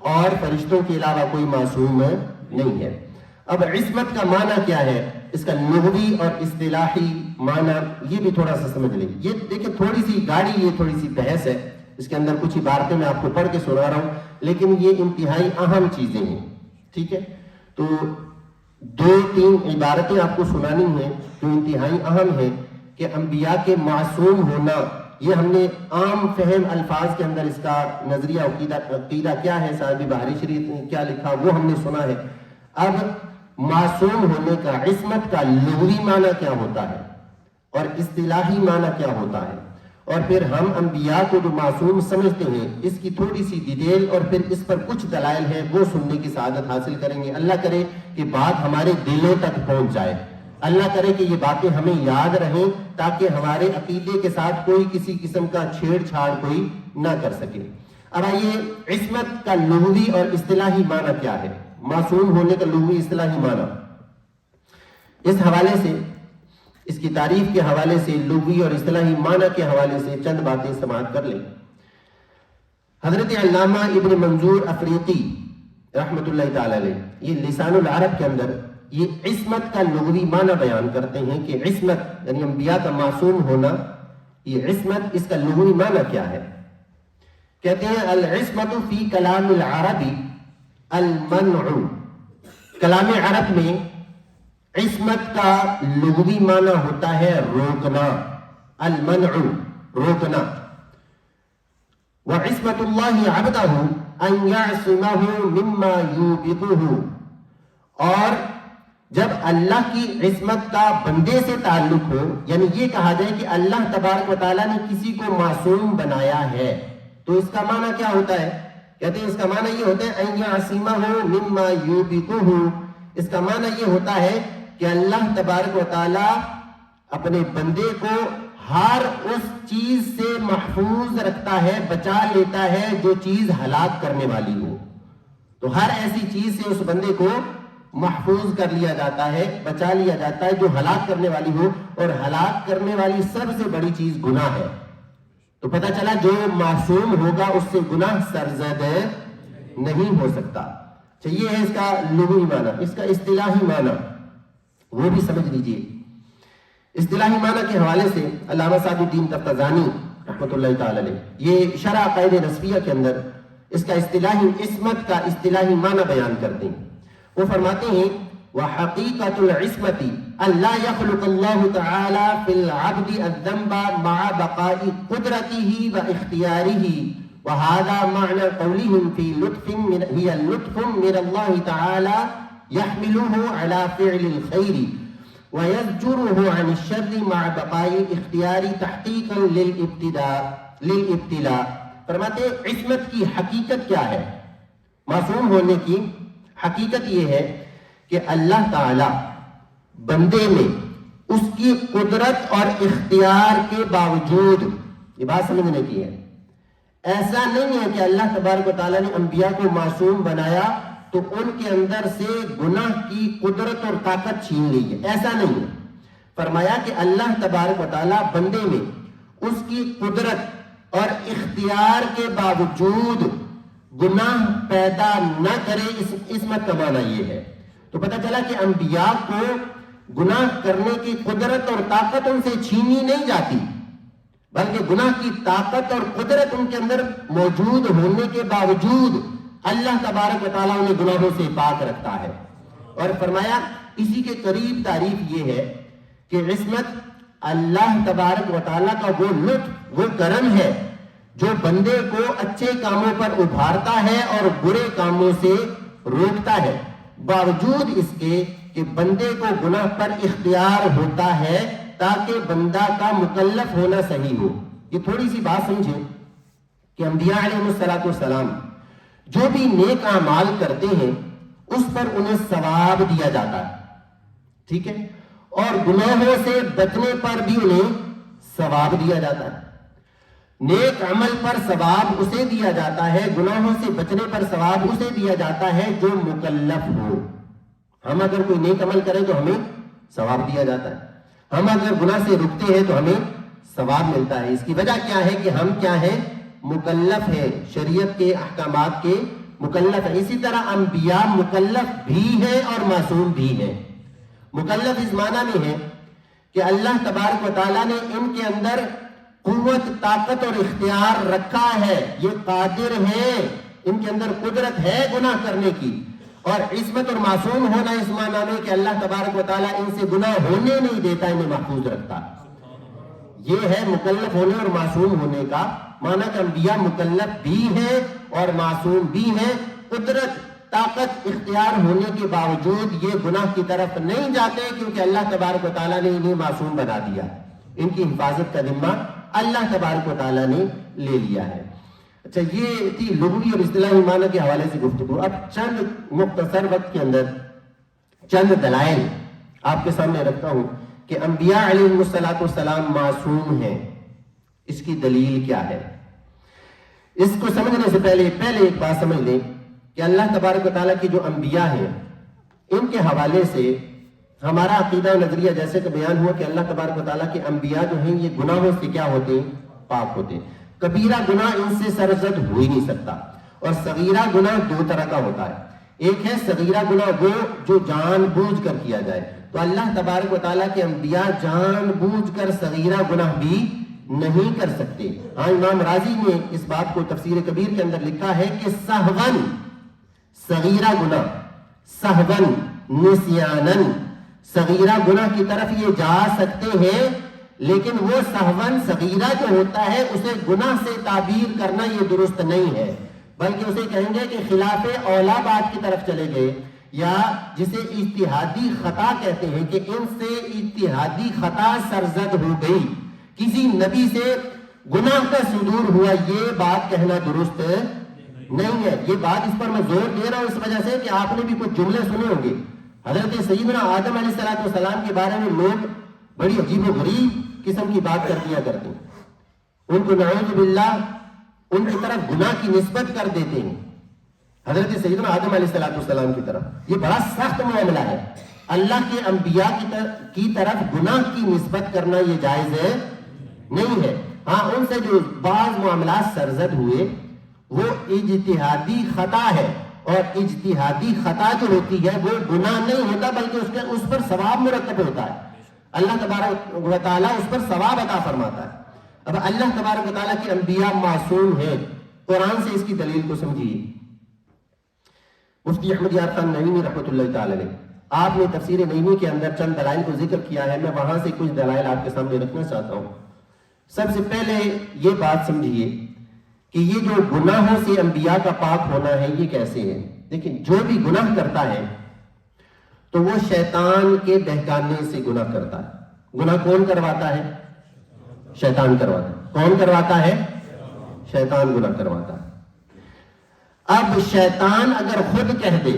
اور فرشتوں کے علاوہ کوئی معصوم نہیں ہے. اب عصمت کا معنی کیا ہے؟ اس کا لغوی اور اصطلاحی معنی یہ بھی تھوڑا سا سمجھ لیں. یہ دیکھیں تھوڑی سی گاڑی، یہ تھوڑی سی بحث ہے، اس کے اندر کچھ عبارتیں میں آپ کو پڑھ کے سنا رہا ہوں، لیکن یہ انتہائی اہم چیزیں ہیں. ٹھیک ہے، تو 2-3 عبارتیں آپ کو سنانی ہیں جو انتہائی اہم ہیں کہ انبیاء کے معصوم ہونا. یہ ہم نے عام فہم الفاظ کے اندر اس کا نظریہ عقیدہ کیا ہے، صاحب بہاری شریعت نے کیا لکھا وہ ہم نے سنا ہے. اب معصوم ہونے کا، عصمت کا لغوی معنی کیا ہوتا ہے اور اصطلاحی معنی کیا ہوتا ہے، اور پھر ہم انبیاء کو جو معصوم سمجھتے ہیں اس کی تھوڑی سی ڈیٹیل اور پھر اس پر کچھ دلائل ہیں وہ سننے کی سعادت حاصل کریں گے. اللہ کرے کہ بات ہمارے دلوں تک پہنچ جائے. اللہ کرے کہ یہ باتیں ہمیں یاد رہیں تاکہ ہمارے عقیدے کے ساتھ کوئی کسی قسم کا چھیڑ چھاڑ کوئی نہ کر سکے. اب آئیے عصمت کا لغوی اور اصطلاحی معنی کیا ہے، معصوم ہونے کا لغوی اصطلاحی معنی. اس حوالے سے، اس کی تعریف کے حوالے سے، لغوی اور اصطلاحی معنی کے حوالے سے چند باتیں سماعت کر لیں. حضرت علامہ ابن منظور افریقی رحمت اللہ تعالی علیہ یہ لسان العرب کے اندر یہ عصمت کا لغوی معنی بیان کرتے ہیں کہ عصمت یعنی انبیاء کا معصوم ہونا، یہ عصمت اس کا لغوی معنی کیا ہے. کہتے ہیں العصمت فی کلام العربی المنع. کلام عرب میں عصمت کا لغوی معنی ہوتا ہے روکنا، المنع روکنا. وعصمت اللہ عبدہ ان یعصمہ مما یوبقہ، اور جب اللہ کی عصمت کا بندے سے تعلق ہو، یعنی یہ کہا جائے کہ اللہ تبارک و تعالیٰ نے کسی کو معصوم بنایا ہے، تو اس کا معنی کیا ہوتا ہے؟ کہتے ہیں اس کا معنی یہ ہوتا ہے ان یعصمہ مما یوبقہ، اس کا معنی یہ ہوتا ہے کہ اللہ تبارک و تعالیٰ اپنے بندے کو ہر اس چیز سے محفوظ رکھتا ہے، بچا لیتا ہے جو چیز ہلاک کرنے والی ہو. تو ہر ایسی چیز سے اس بندے کو محفوظ کر لیا جاتا ہے، بچا لیا جاتا ہے جو ہلاک کرنے والی ہو، اور ہلاک کرنے والی سب سے بڑی چیز گناہ ہے. تو پتہ چلا جو معصوم ہوگا اس سے گناہ سرزد نہیں ہو سکتا. یہ ہے اس کا لغوی معنی. اس کا اصطلاحی معنی وہ بھی سمجھ لیجئے. اصطلاحی معنی کے حوالے سے علامہ سعد الدین تفتزانی رحمۃ اللہ تعالی علیہ یہ شرح عقائد نسبیہ کے اندر اس کا اصطلاحی عصمت کا اصطلاحی معنی بیان کرتے ہیں. وہ فرماتے ہیں وحقیقت العصمت اللہ يخلق اللہ تعالی فی العبد الذنب مع بقاء قدرته واختیارہ، وهذا معنى قولهم في لطف هي اللطف من الله تعالى يحمله على فعل الخير ويزجره عن الشر مع بقاء اختیار تحقیقا للابتلاء. فرماتے عصمت کی حقیقت کیا ہے؟ معصوم ہونے کی حقیقت یہ ہے کہ اللہ تعالی بندے میں اس کی قدرت اور اختیار کے باوجود، یہ بات سمجھنے کی ہے، ایسا نہیں ہے کہ اللہ تبارک و تعالیٰ نے انبیاء کو معصوم بنایا تو ان کے اندر سے گناہ کی قدرت اور طاقت چھین لی ہے، ایسا نہیں ہے. فرمایا کہ اللہ تبارک و تعالیٰ بندے میں اس کی قدرت اور اختیار کے باوجود گناہ پیدا نہ کرے. اس عصمت کا معنی یہ ہے. تو پتہ چلا کہ انبیاء کو گناہ کرنے کی قدرت اور طاقت ان سے چھینی نہیں جاتی، بلکہ گناہ کی طاقت اور قدرت ان کے اندر موجود ہونے کے باوجود اللہ تبارک و تعالیٰ انہیں گناہوں سے پاک رکھتا ہے. اور فرمایا اسی کے قریب تعریف یہ ہے کہ عصمت اللہ تبارک و تعالیٰ کا وہ لطف، وہ کرم ہے جو بندے کو اچھے کاموں پر ابھارتا ہے اور برے کاموں سے روکتا ہے، باوجود اس کے کہ بندے کو گناہ پر اختیار ہوتا ہے تاکہ بندہ کا مکلف ہونا صحیح ہو. یہ تھوڑی سی بات سمجھیں کہ انبیاء علیہ السلام جو بھی نیک اعمال کرتے ہیں اس پر انہیں ثواب دیا جاتا ہے، ٹھیک ہے، اور گناہوں سے بچنے پر بھی انہیں ثواب دیا جاتا ہے. نیک عمل پر ثواب اسے دیا جاتا ہے، گناہوں سے بچنے پر ثواب اسے دیا جاتا ہے جو مکلف ہو. ہم اگر کوئی نیک عمل کریں تو ہمیں ثواب دیا جاتا ہے، ہم اگر گناہ سے رکتے ہیں تو ہمیں ثواب ملتا ہے. اس کی وجہ کیا ہے کہ ہم کیا ہیں؟ مکلف ہے، شریعت کے احکامات کے مکلف ہے. اسی طرح انبیاء مکلف بھی ہیں اور معصوم بھی ہیں. مکلف اس معنی میں ہے کہ اللہ تبارک و تعالیٰ نے ان کے اندر قوت، طاقت اور اختیار رکھا ہے، یہ قادر ہیں، ان کے اندر قدرت ہے گناہ کرنے کی. اور عصمت اور معصوم ہونا اس معنی میں کہ اللہ تبارک و تعالیٰ ان سے گناہ ہونے نہیں دیتا، انہیں محفوظ رکھتا. یہ ہے مکلف ہونے اور معصوم ہونے کا معنی کہ انبیاء مکلف بھی ہیں اور معصوم بھی ہیں. قدرت، طاقت، اختیار ہونے کے باوجود یہ گناہ کی طرف نہیں جاتے کیونکہ اللہ تبارک و تعالیٰ نے انہیں معصوم بنا دیا. ان کی حفاظت کا ذمہ اللہ تبارک و تعالیٰ نے لے لیا ہے. اچھا، یہ تھی لغوی اور اصطلاحی معنی کے حوالے سے گفتگو. اب چند مختصر وقت کے اندر چند دلائل آپ کے سامنے رکھتا ہوں کہ انبیاء علیہ السلام معصوم ہیں. اس کی دلیل کیا ہے؟ اس کو سمجھنے سے پہلے ایک بات سمجھ لیں کہ اللہ تبارک و تعالیٰ کی جو انبیاء ہیں ان کے حوالے سے ہمارا عقیدہ و نظریہ جیسے کہ بیان ہوا کہ اللہ تبارک و تعالیٰ کے انبیاء جو ہیں یہ گناہوں سے کیا ہوتے ہیں؟ پاک ہوتے ہیں. کبیرہ گناہ ان سے سرزد ہو ہی نہیں سکتا. اور صغیرہ گناہ دو طرح کا ہوتا ہے. ایک ہے صغیرہ گناہ وہ جو جان بوجھ کر کیا جائے. تو اللہ تبارک و تعالیٰ کے انبیاء جان بوجھ کر صغیرہ گناہ بھی نہیں کر سکتے. ہاں، امام راضی نے اس بات کو تفسیر کبیر کے اندر لکھا ہے کہ سہون صغیرہ گناہ، سہون نسیانن صغیرہ گناہ کی طرف یہ جا سکتے ہیں، لیکن وہ سہون صغیرہ جو ہوتا ہے اسے گناہ سے تعبیر کرنا یہ درست نہیں ہے، بلکہ اسے کہیں گے کہ خلاف اولا بات کی طرف چلے گئے. یا جسے اجتہادی خطا کہتے ہیں کہ ان سے اجتہادی خطا سرزد ہو گئی، کسی نبی سے گناہ کا صدور ہوا، یہ بات کہنا درست نہیں ہے۔ یہ بات اس پر میں زور دے رہا ہوں اس وجہ سے کہ آپ نے بھی کچھ جملے سنے ہوں گے۔ حضرت سیدنا آدم علیہ السلام کے بارے میں لوگ بڑی عجیب و غریب قسم کی بات کر دیا کرتے ہیں، ان کو نعوذ باللہ ان کی طرف گناہ کی نسبت کر دیتے ہیں، حضرت سیدنا آدم علیہ السلام کی طرف۔ یہ بڑا سخت معاملہ ہے، اللہ کے انبیاء کی طرف گناہ کی نسبت کرنا یہ جائز نہیں ہے۔ ہاں ان سے جو بعض معاملات سرزد ہوئے وہ اجتہادی خطا ہے، اور اجتہادی خطا جو ہوتی ہے وہ گناہ نہیں ہوتا بلکہ اس پر ثواب مرتب ہوتا ہے، اللہ تبارک و تعالیٰ اس پر ثواب عطا فرماتا ہے۔ اب اللہ تبارک و تعالیٰ کے انبیاء معصوم ہیں، قرآن سے اس کی دلیل کو سمجھیے۔ مفتی احمد یار خان نعیمی رحمۃ اللہ تعالی علیہ، آپ نے تفسیر نعیمی کے اندر چند دلائل کو ذکر کیا ہے، میں وہاں سے کچھ دلائل آپ کے سامنے رکھنا چاہتا ہوں۔ سب سے پہلے یہ بات سمجھیے کہ یہ جو گناہوں سے انبیاء کا پاک ہونا ہے یہ کیسے ہے؟ لیکن جو بھی گناہ کرتا ہے تو وہ شیطان کے بہکانے سے گناہ کرتا ہے۔ گناہ کون کرواتا ہے؟ شیطان کرواتا ہے۔ کون کرواتا ہے؟ شیطان گناہ کرواتا ہے۔ اب شیطان اگر خود کہہ دے،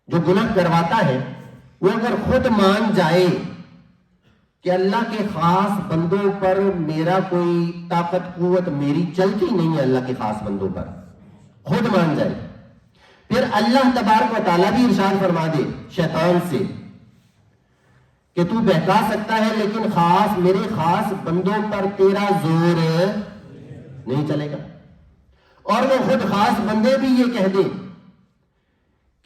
جو گناہ کرواتا ہے وہ اگر خود مان جائے کہ اللہ کے خاص بندوں پر میرا کوئی طاقت قوت میری چلتی نہیں ہے، اللہ کے خاص بندوں پر خود مان جائے، پھر اللہ تبارک و تعالیٰ بھی ارشاد فرما دے شیطان سے کہ تو بہکا سکتا ہے لیکن میرے خاص بندوں پر تیرا زور نہیں چلے گا، اور وہ خود خاص بندے بھی یہ کہہ دیں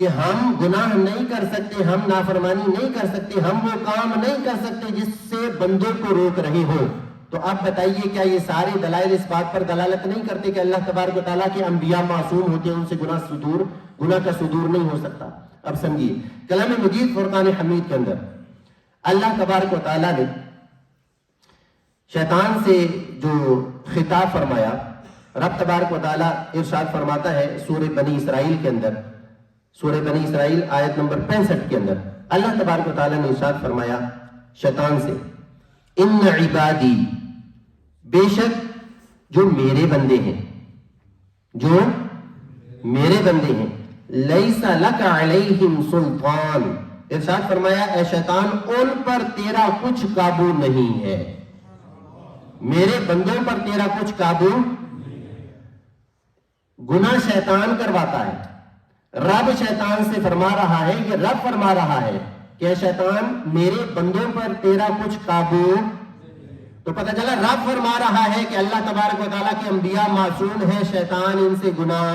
کہ ہم گناہ نہیں کر سکتے، ہم نافرمانی نہیں کر سکتے، ہم وہ کام نہیں کر سکتے جس سے بندوں کو روک رہے ہو، تو اب بتائیے کیا یہ سارے دلائل اس بات پر دلالت نہیں کرتے کہ اللہ تبارک و تعالیٰ کے انبیاء معصوم ہوتے ہیں، ان سے گناہ کا صدور نہیں ہو سکتا؟ اب سمجھیے کلام مجید فرقان حمید کے اندر اللہ تبارک و تعالیٰ نے شیطان سے جو خطاب فرمایا، رب تبارک و تعالیٰ ارشاد فرماتا ہے سورہ بنی اسرائیل کے اندر، سورہ بنی اسرائیل آیت نمبر 65 کے اندر اللہ تبارک و تعالیٰ نے ارشاد فرمایا شیطان سے، ان عبادی، بے شک جو میرے بندے ہیں، جو میرے بندے ہیں، لیس لک علیہم سلطان، ارشاد فرمایا اے شیطان ان پر تیرا کچھ قابو نہیں ہے، میرے بندوں پر تیرا کچھ قابو۔ گناہ شیطان کرواتا ہے، رب شیطان سے فرما رہا ہے، یہ رب فرما رہا ہے کہ اے شیطان میرے بندوں پر تیرا کچھ قابو، تو پتہ چلا رب فرما رہا ہے کہ اللہ تبارک و تعالیٰ کے انبیاء معصوم ہیں، شیطان ان سے گناہ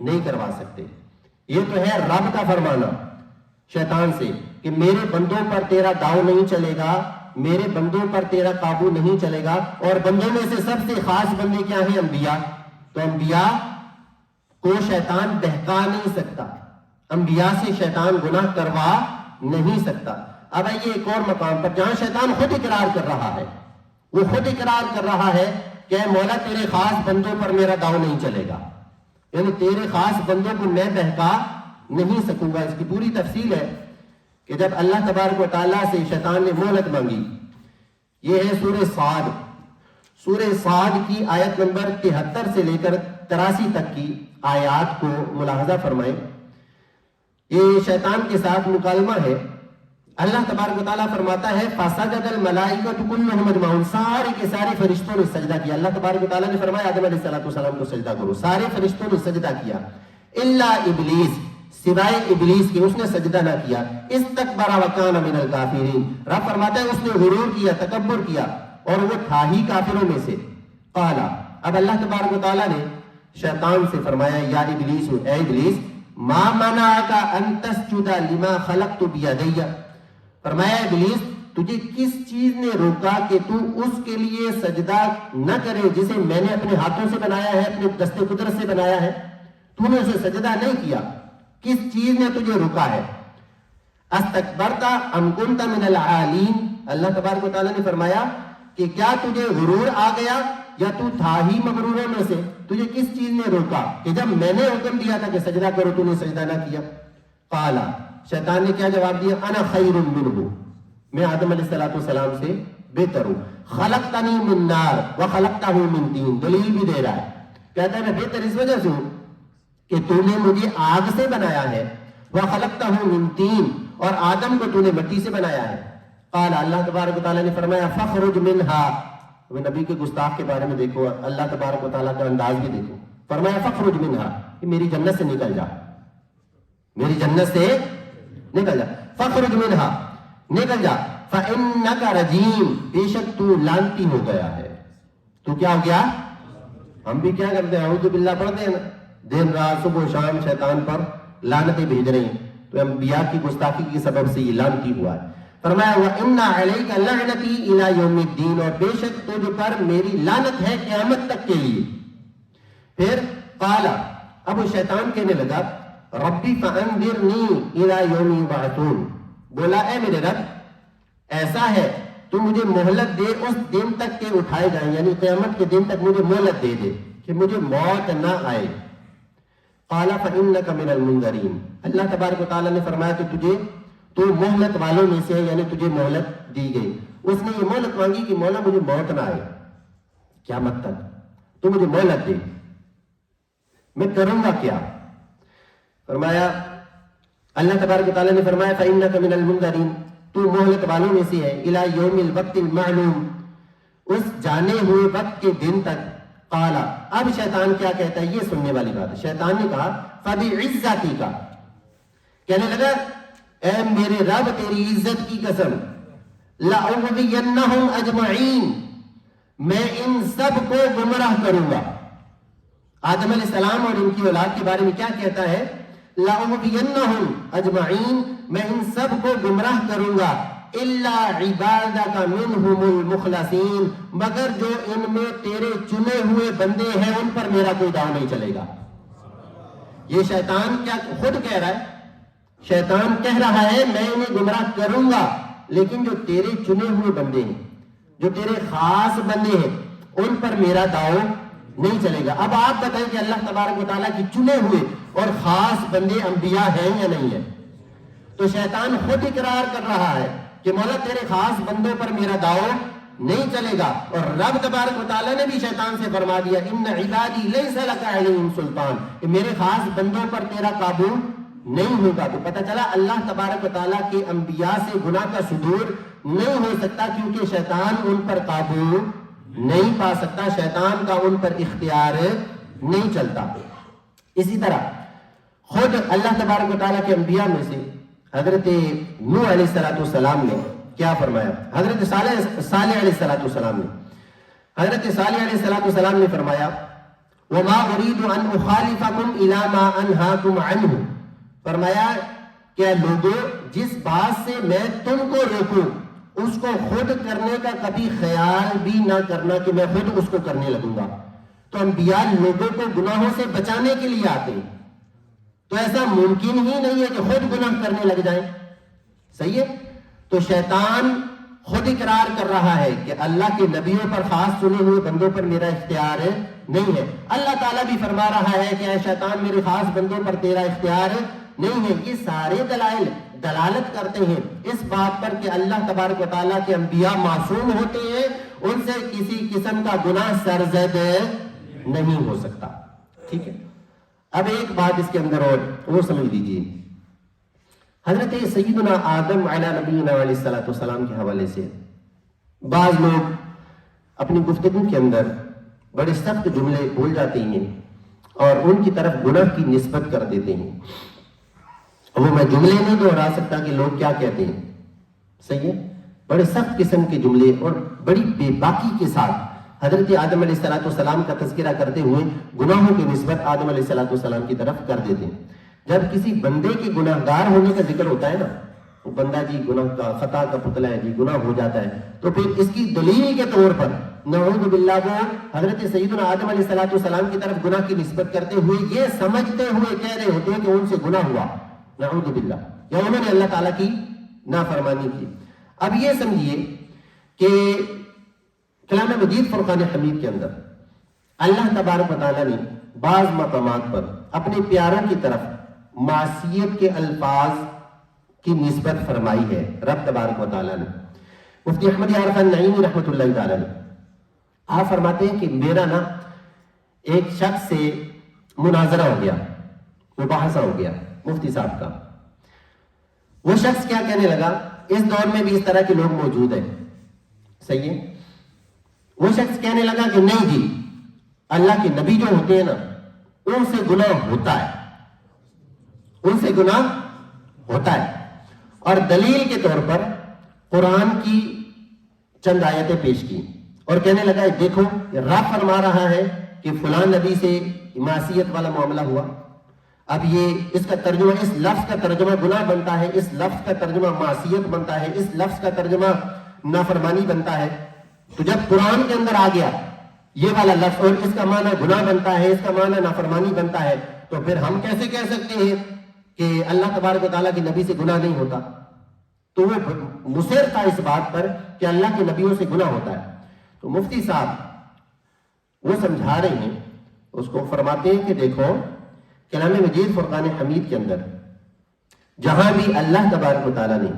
نہیں کروا سکتے۔ یہ تو ہے رب کا فرمانا شیطان سے کہ میرے بندوں پر تیرا داؤ نہیں چلے گا، میرے بندوں پر تیرا قابو نہیں چلے گا، اور بندوں میں سے سب سے خاص بندے کیا ہیں؟ انبیاء۔ تو انبیاء کو شیطان بہکا نہیں سکتا، انبیاء سے شیطان گناہ کروا نہیں سکتا۔ اب آئیے ایک اور مقام پر جہاں شیطان خود اقرار کر رہا ہے، وہ خود اقرار کر رہا ہے کہ اے مولا تیرے خاص بندوں پر میرا داؤ نہیں چلے گا، یعنی تیرے خاص بندوں کو میں بہکا نہیں سکوں گا۔ اس کی پوری تفصیل ہے کہ جب اللہ تبارک و تعالیٰ سے شیطان نے مہلت مانگی، یہ ہے سورہ صاد، سورہ صاد کی آیت نمبر 73 سے لے کر 83 تک کی آیات کو ملاحظہ فرمائیں۔ یہ شیطان کے ساتھ مکالمہ ہے۔ اللہ تبارک و تعالیٰ فرماتا ہے فَسَجَدَ الْمَلَائِكَةُ كُلُّهُمْ أَجْمَعُونَ، سارے کے سارے فرشتوں نے سجدہ کیا۔ اللہ تبارک و تعالیٰ نے فرمایا آدم علیہ السلام کو سجدہ کرو، سارے فرشتوں نے سجدہ کیا، الا ابلیس، سوائے ابلیس کے، اس نے سجدہ نہ کیا، استکبر وکان من الکافرین، رب فرماتا ہے اس نے غرور کیا، تکبر کیا، اور وہ تھا ہی کافروں میں سے۔ قالا، اب اللہ تبارک و تعالیٰ نے شیطان سے فرمایا یا ابلیس، اے ابلیس، ما منعک ان تسجد لما خلقت بیدی، فرمایا ابلیس تجھے کس چیز نے روکا کہ تو اس کے لیے سجدہ نہ کرے جسے میں نے اپنے ہاتھوں سے بنایا ہے، اپنے دست قدرت سے بنایا ہے، تو نے اسے سجدہ نہیں کیا، کس چیز نے تجھے روکا ہے؟ استکبرت ام کنت من العالین، اللہ تبارک و تعالیٰ نے فرمایا کہ کیا تجھے غرور آ گیا یا تو تھا ہی مغروروں میں سے؟ تجھے کس چیز نے روکا کہ جب میں نے حکم دیا تھا کہ سجدہ کرو تو نے سجدہ نہ کیا؟ قال، شیطان نے کیا جواب دیا؟ انا خیر منہ، میں آدم علیہ السلام سے بہتر ہوں. خلقتنی من نار وخلقتہ من طین، دلیل بھی دے رہا ہے، کہتا ہے میں بہتر اس وجہ سے ہوں کہ تو نے مجھے آگ سے بنایا ہے، وخلقتہ من طین، اور آدم کو تو نے مٹی سے بنایا ہے. قال، اللہ تبارک و تعالیٰ نے فرمایا فخرج منہا. نبی کے گستاخ کے بارے میں دیکھو، اللہ تبارک و تعالیٰ کا انداز بھی دیکھو. فرمایا فخرج منہا، کہ میری جنت سے نکل جا، میری جنت سے نکل جا. فخرج منہا، نکل جا. فإنک رجیم، بے شک تو لعنتی ہو گیا ہے. تو کیا ہو گیا؟ ہم بھی کیا کرتے ہیں؟ اعوذ باللہ پڑھتے ہیں نا، دن رات صبح و شام شیطان پر لعنتیں بھیج رہے ہیں. تو انبیاء کی گستاخی کے سبب سے یہ لعنتی ہوا ہے. فرمایا وَإِنَّ عَلَيْكَ لَعْنَتِي إِلَى يَوْمِ الدِّينِ، اور بے شک تجھ پر میری لعنت ہے قیامت تک کے لیے. پھر قال، اب شیطان کہنے لگا ربی فَأَنذِرْنِي إِلَى يَوْمِ يُبْعَثُونَ، بولا اے میرے رب ایسا ہے تو مجھے مہلت دے اس دن تک کے اٹھائے جائیں، یعنی قیامت کے دن تک مجھے مہلت دے دے کہ مجھے موت نہ آئے. قال فإنك من المنذرين، اللہ تبارک و تعالیٰ نے فرمایا کہ تجھے تو مہلت والوں میں سے، یعنی تجھے مہلت دی گئی. اس نے یہ مہلت مانگی کہ مولا مجھے موت نہ آئے قیامت تک، تو مجھے مہلت دے، میں کروں گا کیا؟ فرمایا اللہ تبارک و تعالیٰ نے فرمایا فإنك من المنذرين، تو مہلت والوں میں سے ہے. إلى يوم الوقت المعلوم، اس جانے ہوئے وقت کے دن تک. قال، اب شیطان کیا کہتا ہے؟ یہ سننے والی بات ہے. شیطان نے کہا فبعزتی کا، کہنے لگا اے میرے رب تیری عزت کی قسم، لأغوینہم اجمعین، میں ان سب کو گمراہ کروں گا. آدم علیہ السلام اور ان کی اولاد کے بارے میں کیا کہتا ہے؟ لأغوینہم اجمعین، میں ان سب کو گمراہ کروں گا، الا عبادک منہم المخلصین، مگر جو ان میں تیرے چنے ہوئے بندے ہیں ان پر میرا کوئی داؤ نہیں چلے گا. یہ شیطان کیا خود کہہ رہا ہے؟ شیطان کہہ رہا ہے میں انہیں گمراہ کروں گا، لیکن جو تیرے چنے ہوئے بندے ہیں، جو تیرے خاص بندے ہیں، ان پر میرا داؤ نہیں چلے گا. اب آپ بتائیں کہ اللہ تبارک و تعالیٰ کی چنے ہوئے اور خاص بندے انبیاء ہیں یا نہیں ہیں؟ تو شیطان خود اقرار کر رہا ہے کہ مولا تیرے خاص بندوں پر میرا داؤ نہیں چلے گا. اور رب تبارک و تعالیٰ نے بھی شیطان سے فرما دیا ان عبادی لیس لک علیہم سلطان، کہ میرے خاص بندوں پر تیرا قابو نہیں ہوگا. تو پتہ چلا اللہ تبارک و تعالیٰ کے انبیاء سے گناہ کا صدور نہیں ہو سکتا، کیونکہ شیطان ان پر قابو نہیں پا سکتا، شیطان کا ان پر اختیار نہیں چلتا. اسی طرح خود اللہ تبارک و تعالیٰ کے انبیاء میں سے حضرت نوح علیہ السلام نے کیا فرمایا؟ حضرت صالح علیہ السلام نے حضرت صالح علیہ السلام نے فرمایا وما اريد ان اخالفكم الى ما انهاكم عنه، فرمایا کہ لوگوں جس بات سے میں تم کو روکوں اس کو خود کرنے کا کبھی خیال بھی نہ کرنا کہ میں خود اس کو کرنے لگوں گا. تو انبیاء لوگوں کو گناہوں سے بچانے کے لیے آتے ہیں، تو ایسا ممکن ہی نہیں ہے کہ خود گناہ کرنے لگ جائیں. صحیح ہے؟ تو شیطان خود اقرار کر رہا ہے کہ اللہ کے نبیوں پر خاص چنے ہوئے بندوں پر میرا اختیار نہیں ہے. اللہ تعالیٰ بھی فرما رہا ہے کہ اے شیطان میرے خاص بندوں پر تیرا اختیار نہیں ہے. یہ سارے دلائل دلالت کرتے ہیں اس بات پر کہ اللہ تبارک و تعالیٰ کے انبیاء معصوم ہوتے ہیں، ان سے کسی قسم کا گناہ سرزد نہیں ہو سکتا. ٹھیک ہے؟ اب ایک بات اس کے اندر اور وہ سمجھ لیجیے. حضرت سیدنا آدم علیہ نبینا علیہ السلام کے حوالے سے بعض لوگ اپنی گفتگو کے اندر بڑے سخت جملے بول جاتے ہیں اور ان کی طرف گناہ کی نسبت کر دیتے ہیں. وہ میں جملے نہیں دہرا سکتا کہ لوگ کیا کہتے ہیں. صحیح ہے؟ بڑے سخت قسم کے جملے اور بڑی بے باکی کے ساتھ حضرت آدم علیہ السلام کا تذکرہ کرتے ہوئے گناہوں کی نسبت آدم علیہ السلام کی طرف کر دیتے ہیں. جب کسی بندے کے گناہ گار ہونے کا ذکر ہوتا ہے نا، وہ بندہ جی گناہ کا خطا کا پتلا ہے، جی گناہ ہو جاتا ہے، تو پھر اس کی دلیل کے طور پر نعوذ باللہ وہ حضرت سیدنا آدم علیہ السلام کی طرف گناہ کی نسبت کرتے ہوئے یہ سمجھتے ہوئے کہہ رہے ہوتے ہیں کہ ان سے گناہ ہوا، نعوذ باللہ، یا انہوں نے اللہ تعالیٰ کی نافرمانی کی. اب یہ سمجھیے کہ کلام مجید فرقان حمید کے اندر اللہ تبارک و تعالیٰ نے بعض مقامات پر اپنے پیاروں کی طرف معصیت کے الفاظ کی نسبت فرمائی ہے رب تبارک و تعالیٰ نے. مفتی احمد یار خان نعیمی رحمۃ اللہ تعالیٰ نے آپ فرماتے ہیں کہ میرا نا ایک شخص سے مناظرہ ہو گیا، مباحثہ ہو گیا مفتی صاحب کا. وہ شخص کیا کہنے لگا، اس دور میں بھی اس طرح کے لوگ موجود ہیں، صحیح ہے. وہ شخص کہنے لگا کہ نہیں جی، اللہ کے نبی جو ہوتے ہیں نا ان سے گناہ ہوتا ہے، ان سے گناہ ہوتا ہے. اور دلیل کے طور پر قرآن کی چند آیتیں پیش کی اور کہنے لگا دیکھو رب فرما رہا ہے کہ فلاں نبی سے معصیت والا معاملہ ہوا. اب یہ اس کا ترجمہ، اس لفظ کا ترجمہ گناہ بنتا ہے، اس لفظ کا ترجمہ معصیت بنتا ہے، اس لفظ کا ترجمہ نافرمانی بنتا ہے. تو جب قرآن کے اندر آ گیا یہ والا لفظ اور اس کا معنی گناہ بنتا ہے، اس کا معنی نافرمانی بنتا ہے، تو پھر ہم کیسے کہہ سکتے ہیں کہ اللہ تبارک و تعالیٰ کے نبی سے گناہ نہیں ہوتا؟ تو وہ مصر تھا اس بات پر کہ اللہ کے نبیوں سے گناہ ہوتا ہے. تو مفتی صاحب وہ سمجھا رہے ہیں، اس کو فرماتے ہیں کہ دیکھو کلام مجید فرقان حمید کے اندر جہاں بھی اللہ تبارک و تعالیٰ نے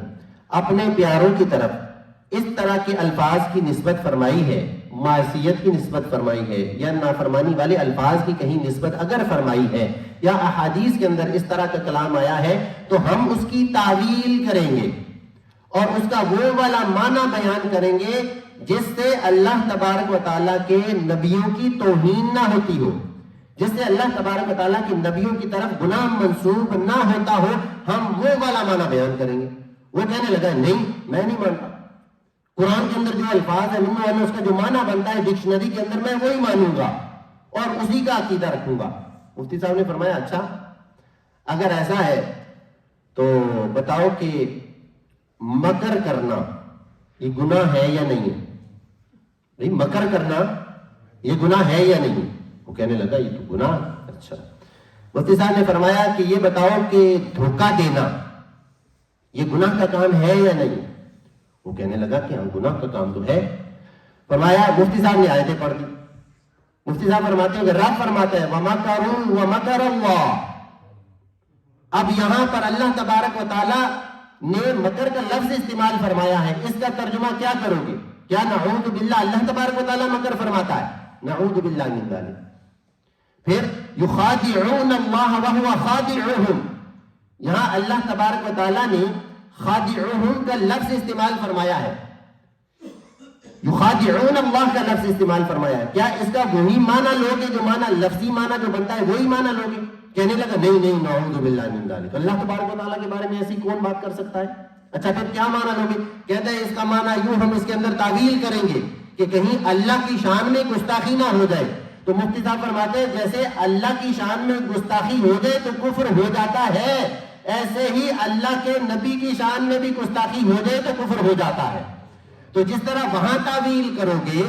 اپنے پیاروں کی طرف اس طرح کے الفاظ کی نسبت فرمائی ہے، معصیت کی نسبت فرمائی ہے یا نافرمانی والے الفاظ کی کہیں نسبت اگر فرمائی ہے یا احادیث کے اندر اس طرح کا کلام آیا ہے تو ہم اس کی تعویل کریں گے اور اس کا وہ والا معنی بیان کریں گے جس سے اللہ تبارک و تعالیٰ کے نبیوں کی توہین نہ ہوتی ہو، جس سے اللہ تبارک و تعالیٰ کے نبیوں کی طرف گناہ منسوب نہ ہوتا ہو. ہم وہ والا معنی بیان کریں گے. وہ کہنے لگا نہیں میں نہیں مانتا، قرآن کے اندر جو الفاظ ہے منو اس کا جو معنی بنتا ہے ڈکشنری کے اندر میں وہی مانوں گا اور اسی کا عقیدہ رکھوں گا. مفتی صاحب نے فرمایا اچھا اگر ایسا ہے تو بتاؤ کہ مکر کرنا یہ گناہ ہے یا نہیں ہے؟ نہیں مکر کرنا یہ گناہ ہے یا نہیں؟ وہ کہنے لگا یہ تو گناہ. اچھا مفتی صاحب نے فرمایا کہ یہ بتاؤ کہ دھوکہ دینا یہ گناہ کا کام ہے یا نہیں؟ وہ کہنے لگا کہ ہاں گناہ کا کام تو ہے. فرمایا مفتی صاحب نے آیتیں پڑھ دی. مفتی صاحب فرماتے ہیں کہ رب فرماتا ہے وَمَكَرُوا وَمَكَرَ اللَّهُ. اب یہاں پر اللہ تبارک و تعالی نے مکر کا لفظ استعمال فرمایا ہے، اس کا ترجمہ کیا کرو گے؟ کیا نعوذ باللہ اللہ تبارک و تعالی مکر فرماتا ہے؟ نعوذ باللہ من ذلک. پھر یخادعون اللہ وہو خادعہم، یہاں اللہ تبارک و تعالی نے خادعہم کا لفظ استعمال فرمایا ہے، یخادعون اللہ کا لفظ استعمال فرمایا ہے. کیا اس کا وہی معنی لوگے جو معنی لفظی معنی جو بنتا ہے وہی معنی لوگے؟ کہنے لگا نہیں نعوذ باللہ من ذلک، اللہ تبارک و تعالیٰ کے بارے میں ایسی کون بات کر سکتا ہے؟ اچھا پھر کیا معنی لوگے؟ کہتا ہے اس کا معنی یوں ہم اس کے اندر تعویل کریں گے کہ کہیں اللہ کی شان میں گستاخی نہ ہو جائے. تو مفتی صاحب فرماتے ہیں جیسے اللہ کی شان میں گستاخی ہو جائے تو کفر ہو جاتا ہے، ایسے ہی اللہ کے نبی کی شان میں بھی گستاخی ہو جائے تو کفر ہو جاتا ہے. تو جس طرح وہاں تعویل کرو گے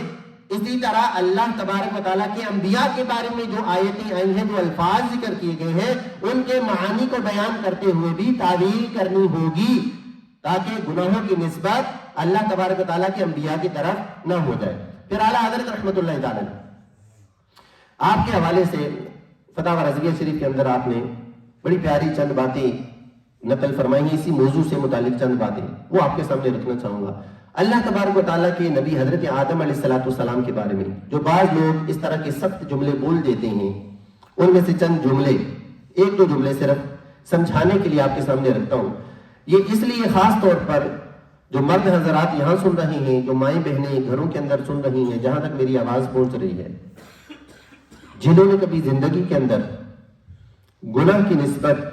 اسی طرح اللہ تبارک و تعالیٰ کے انبیاء کے بارے میں جو آیتیں آئی ہیں، جو الفاظ ذکر کیے گئے ہیں، ان کے معانی کو بیان کرتے ہوئے بھی تعویل کرنی ہوگی تاکہ گناہوں کی نسبت اللہ تبارک و تعالیٰ کے انبیاء کی طرف نہ ہو جائے. پھر اعلیٰ حضرت رحمۃ اللہ تعالیٰ آپ کے حوالے سے فتاوی رضویہ شریف کے اندر آپ نے بڑی پیاری چند باتیں نقل فرمائی ہیں، اسی موضوع سے متعلق چند باتیں وہ آپ کے سامنے رکھنا چاہوں گا. اللہ تبارک و تعالیٰ کے نبی حضرت آدم علیہ السلام کے بارے میں جو بعض لوگ اس طرح کے سخت جملے بول دیتے ہیں، ان میں سے چند جملے، ایک دو جملے صرف سمجھانے کے لیے آپ کے سامنے رکھتا ہوں. یہ اس لیے خاص طور پر جو مرد حضرات یہاں سن رہے ہیں، جو مائیں بہنیں گھروں کے اندر سن رہی ہیں، جہاں تک میری آواز پہنچ رہی ہے، جنہوں نے کبھی زندگی کے اندر گناہ کی نسبت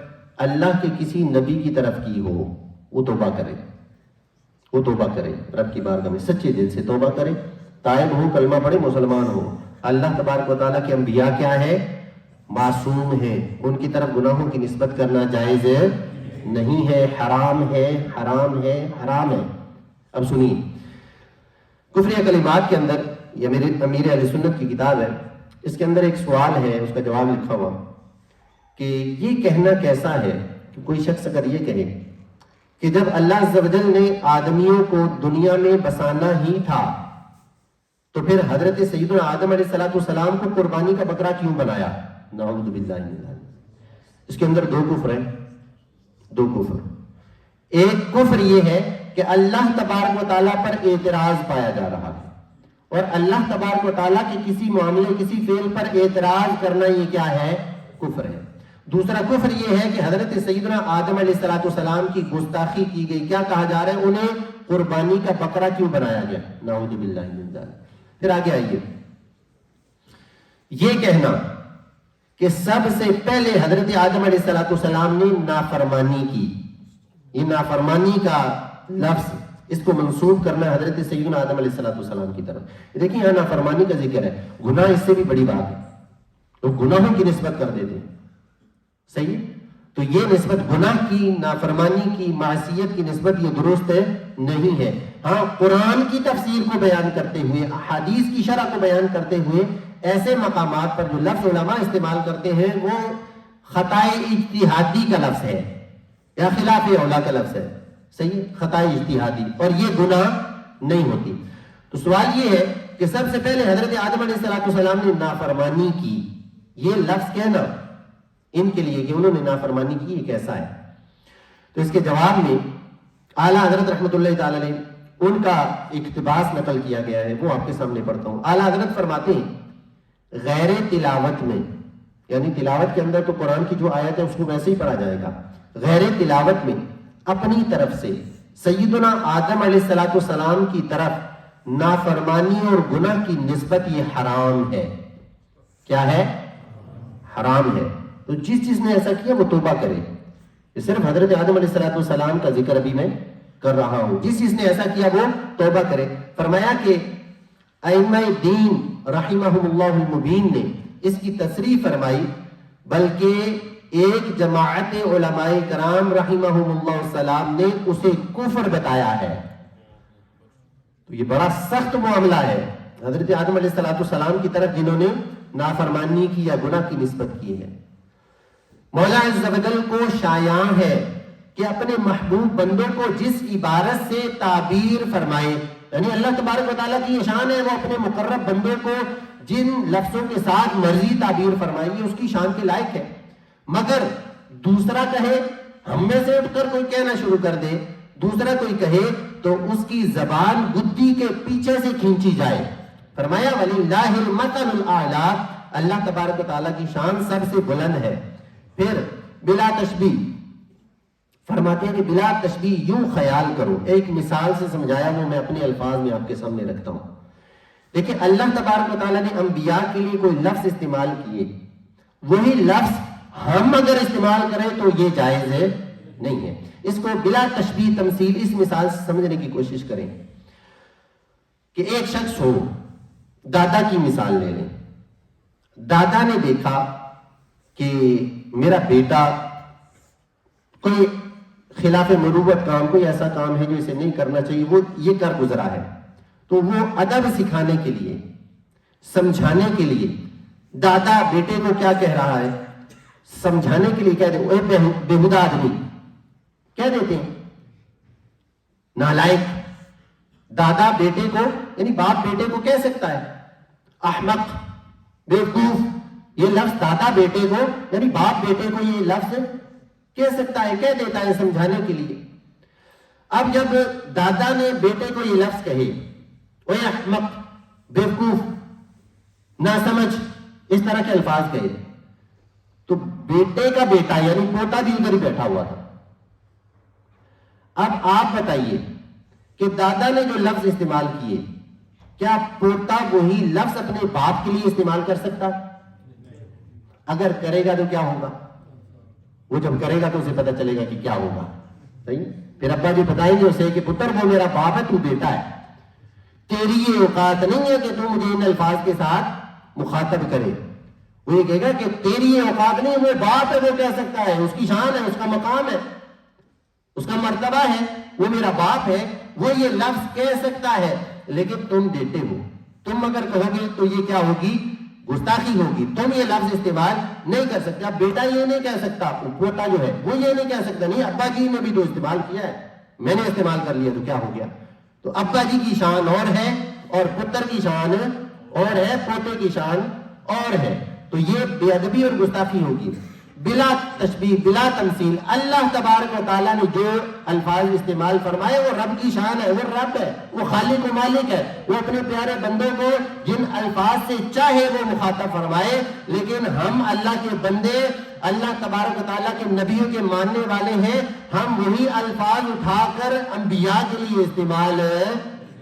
اللہ کے کسی نبی کی طرف کی ہو، وہ توبہ کرے، وہ توبہ کرے، رب کی بارگاہ میں سچے دل سے توبہ کرے، تائب ہو، کلمہ پڑھے، مسلمان ہو. اللہ تبارک و تعالیٰ کے انبیاء کیا ہے؟ معصوم ہے، ان کی طرف گناہوں کی نسبت کرنا جائز نہیں ہے، حرام ہے، حرام ہے، حرام ہے. اب سنیے کفریہ کلمات کے اندر، یہ میرے امیر اہل سنت کی کتاب ہے، اس کے اندر ایک سوال ہے، اس کا جواب لکھا ہوا کہ یہ کہنا کیسا ہے کہ کوئی شخص اگر یہ کہے کہ جب اللہ عز و جل نے آدمیوں کو دنیا میں بسانا ہی تھا تو پھر حضرت سیدنا آدم علیہ السلام کو قربانی کا بکرا کیوں بنایا؟ نعوذ باللہ من ذالک۔ اس کے اندر دو کفر ہیں، دو کفر۔ ایک کفر یہ ہے کہ اللہ تبارک و تعالیٰ پر اعتراض پایا جا رہا ہے، اور اللہ تبارک و تعالیٰ کے کسی معاملے کسی فعل پر اعتراض کرنا یہ کیا ہے؟ کفر ہے۔ دوسرا کفر یہ ہے کہ حضرت سیدنا آدم علیہ السلام کی گستاخی کی گئی۔ کیا کہا جا رہا ہے؟ انہیں قربانی کا بکرا کیوں بنایا گیا؟ نعوذ باللہ من ذالک۔ پھر آگے آئیے، یہ کہنا کہ سب سے پہلے حضرت آدم علیہ السلام نے نافرمانی کی، یہ نافرمانی کا لفظ اس کو منسوب کرنا ہے حضرت سیدنا آدم علیہ السلام کی طرف۔ دیکھیں یہاں نافرمانی کا ذکر ہے، گناہ اس سے بھی بڑی بات ہے، تو گناہوں کی نسبت کر دیتے ہیں، صحیح؟ تو یہ نسبت گناہ کی، نافرمانی کی، معصیت کی نسبت یہ درست نہیں ہے۔ ہاں قرآن کی تفسیر کو بیان کرتے ہوئے، احادیث کی شرح کو بیان کرتے ہوئے ایسے مقامات پر جو لفظ علماء استعمال کرتے ہیں وہ خطائے اجتہادی کا لفظ ہے یا خلاف اولا کا لفظ ہے، صحیح؟ خطائے اجتہادی، اور یہ گناہ نہیں ہوتی۔ تو سوال یہ ہے کہ سب سے پہلے حضرت آدم علیہ السلام نے نافرمانی کی، یہ لفظ کہنا ان کے لیے کہ انہوں نے نافرمانی کی یہ کیسا ہے؟ تو اس کے جواب میں اعلیٰ حضرت رحمۃ اللہ تعالی علیہ ان کا اقتباس نقل کیا گیا ہے، وہ آپ کے سامنے پڑھتا ہوں۔ اعلیٰ حضرت فرماتے ہیں غیر تلاوت میں، یعنی تلاوت کے اندر تو قرآن کی جو آیت ہے اس کو ویسے ہی پڑھا جائے گا، غیر تلاوت میں اپنی طرف سے سیدنا آدم علیہ السلام کی طرف نافرمانی اور گناہ کی نسبت یہ حرام ہے۔ کیا ہے؟ حرام ہے۔ تو جس چیز نے ایسا کیا وہ توبہ کرے۔ یہ صرف حضرت آدم علیہ السلام کا ذکر ابھی میں کر رہا ہوں، جس چیز نے ایسا کیا وہ توبہ کرے۔ فرمایا کہ ائمہ دین رحمہم اللہ المبین نے اس کی تصریح فرمائی، بلکہ ایک جماعت علماء کرام رحمہم اللہ السلام نے اسے کفر بتایا ہے۔ تو یہ بڑا سخت معاملہ ہے حضرت آدم علیہ السلام کی طرف جنہوں نے نافرمانی کی یا گناہ کی نسبت کی ہے۔ مولا عز و جل کو شایع ہے کہ اپنے محبوب بندوں کو جس عبارت سے تعبیر فرمائے، یعنی اللہ تبارک و تعالیٰ کی یہ شان ہے، وہ اپنے مقرب بندوں کو جن لفظوں کے ساتھ مرضی تعبیر فرمائے، یہ اس کی شان کے لائق ہے۔ مگر دوسرا کہے، ہم میں سے اٹھ کر کوئی کہنا شروع کر دے، دوسرا کوئی کہے تو اس کی زبان گدی کے پیچھے سے کھینچی جائے۔ فرمایا وَلِلَّهِ الْمَثَلُ الْأَعْلَىٰ، اللہ تبارک و تعالیٰ کی شان سب سے بلند ہے۔ پھر بلا تشبیہ فرماتے ہیں کہ بلا تشبیہ یوں خیال کرو، ایک مثال سے سمجھایا وہ میں اپنے الفاظ میں آپ کے سامنے رکھتا ہوں۔ دیکھیں اللہ تبارک و تعالیٰ نے انبیاء کے لیے کوئی لفظ استعمال کیے، وہی لفظ ہم اگر استعمال کریں تو یہ جائز نہیں ہے۔ اس کو بلا تشبیہ تمثیل اس مثال سے سمجھنے کی کوشش کریں کہ ایک شخص ہو، دادا کی مثال لے لیں۔ دادا نے دیکھا کہ میرا بیٹا کوئی خلاف مروت کام، کوئی ایسا کام ہے جو اسے نہیں کرنا چاہیے، وہ یہ کر گزرا ہے، تو وہ ادب سکھانے کے لیے، سمجھانے کے لیے دادا بیٹے کو کیا کہہ رہا ہے؟ سمجھانے کے لیے کہہ دے، اے بےہودہ آدمی کہہ دیتے ہیں، نالائق۔ دادا بیٹے کو، یعنی باپ بیٹے کو کہہ سکتا ہے احمق، بیوقوف، یہ لفظ دادا بیٹے کو، یعنی باپ بیٹے کو یہ لفظ کہہ سکتا ہے، کہہ دیتا ہے سمجھانے کے لیے۔ اب جب دادا نے بیٹے کو یہ لفظ کہے، اے احمق، بیوقوف، ناسمجھ، اس طرح کے الفاظ کہے، تو بیٹے کا بیٹا یعنی پوتا بھی ادھر ہی بیٹھا ہوا تھا۔ اب آپ بتائیے کہ دادا نے جو لفظ استعمال کیے، کیا پوتا وہی لفظ اپنے باپ کے لیے استعمال کر سکتا؟ اگر کرے گا تو کیا ہوگا؟ وہ جب کرے گا تو اسے پتہ چلے گا کہ کیا ہوگا، صحیح؟ پھر ابا جی بتائیں گے اسے کہ پتر وہ میرا باپ ہے، تو بیٹا ہے، تیری یہ اوقات نہیں ہے کہ تو مجھے ان الفاظ کے ساتھ مخاطب کرے۔ وہ یہ کہے گا کہ تیری یہ اوقات نہیں، وہ باپ ہے، وہ کہہ سکتا ہے، اس کی شان ہے، اس کا مقام ہے، اس کا مرتبہ ہے، وہ میرا باپ ہے، وہ یہ لفظ کہہ سکتا ہے، لیکن تم بیٹے ہو، تم اگر کہو گے تو یہ کیا ہوگی؟ گستاخی ہوگی، تم یہ لفظ استعمال نہیں کر سکتے۔ اب بیٹا یہ نہیں کہہ سکتا، پوتا جو ہے وہ یہ نہیں کہہ سکتا، نہیں ابا جی نے بھی تو استعمال کیا ہے، میں نے استعمال کر لیا تو کیا ہو گیا؟ تو ابا جی کی شان اور ہے، اور پتر کی شان اور ہے، پوتے کی شان اور ہے. تو یہ بے ادبی اور گستاخی ہوگی بلا تشبیہ بلا تمثیل. اللہ تبارک و تعالیٰ نے جو الفاظ استعمال فرمائے وہ رب کی شان ہے، وہ رب ہے، وہ خالق و مالک ہے. وہ اپنے پیارے بندوں کو جن الفاظ سے چاہے وہ مخاطب فرمائے. لیکن ہم اللہ کے بندے، اللہ تبارک و تعالیٰ کے نبیوں کے ماننے والے ہیں. ہم وہی الفاظ اٹھا کر انبیاء کے لیے استعمال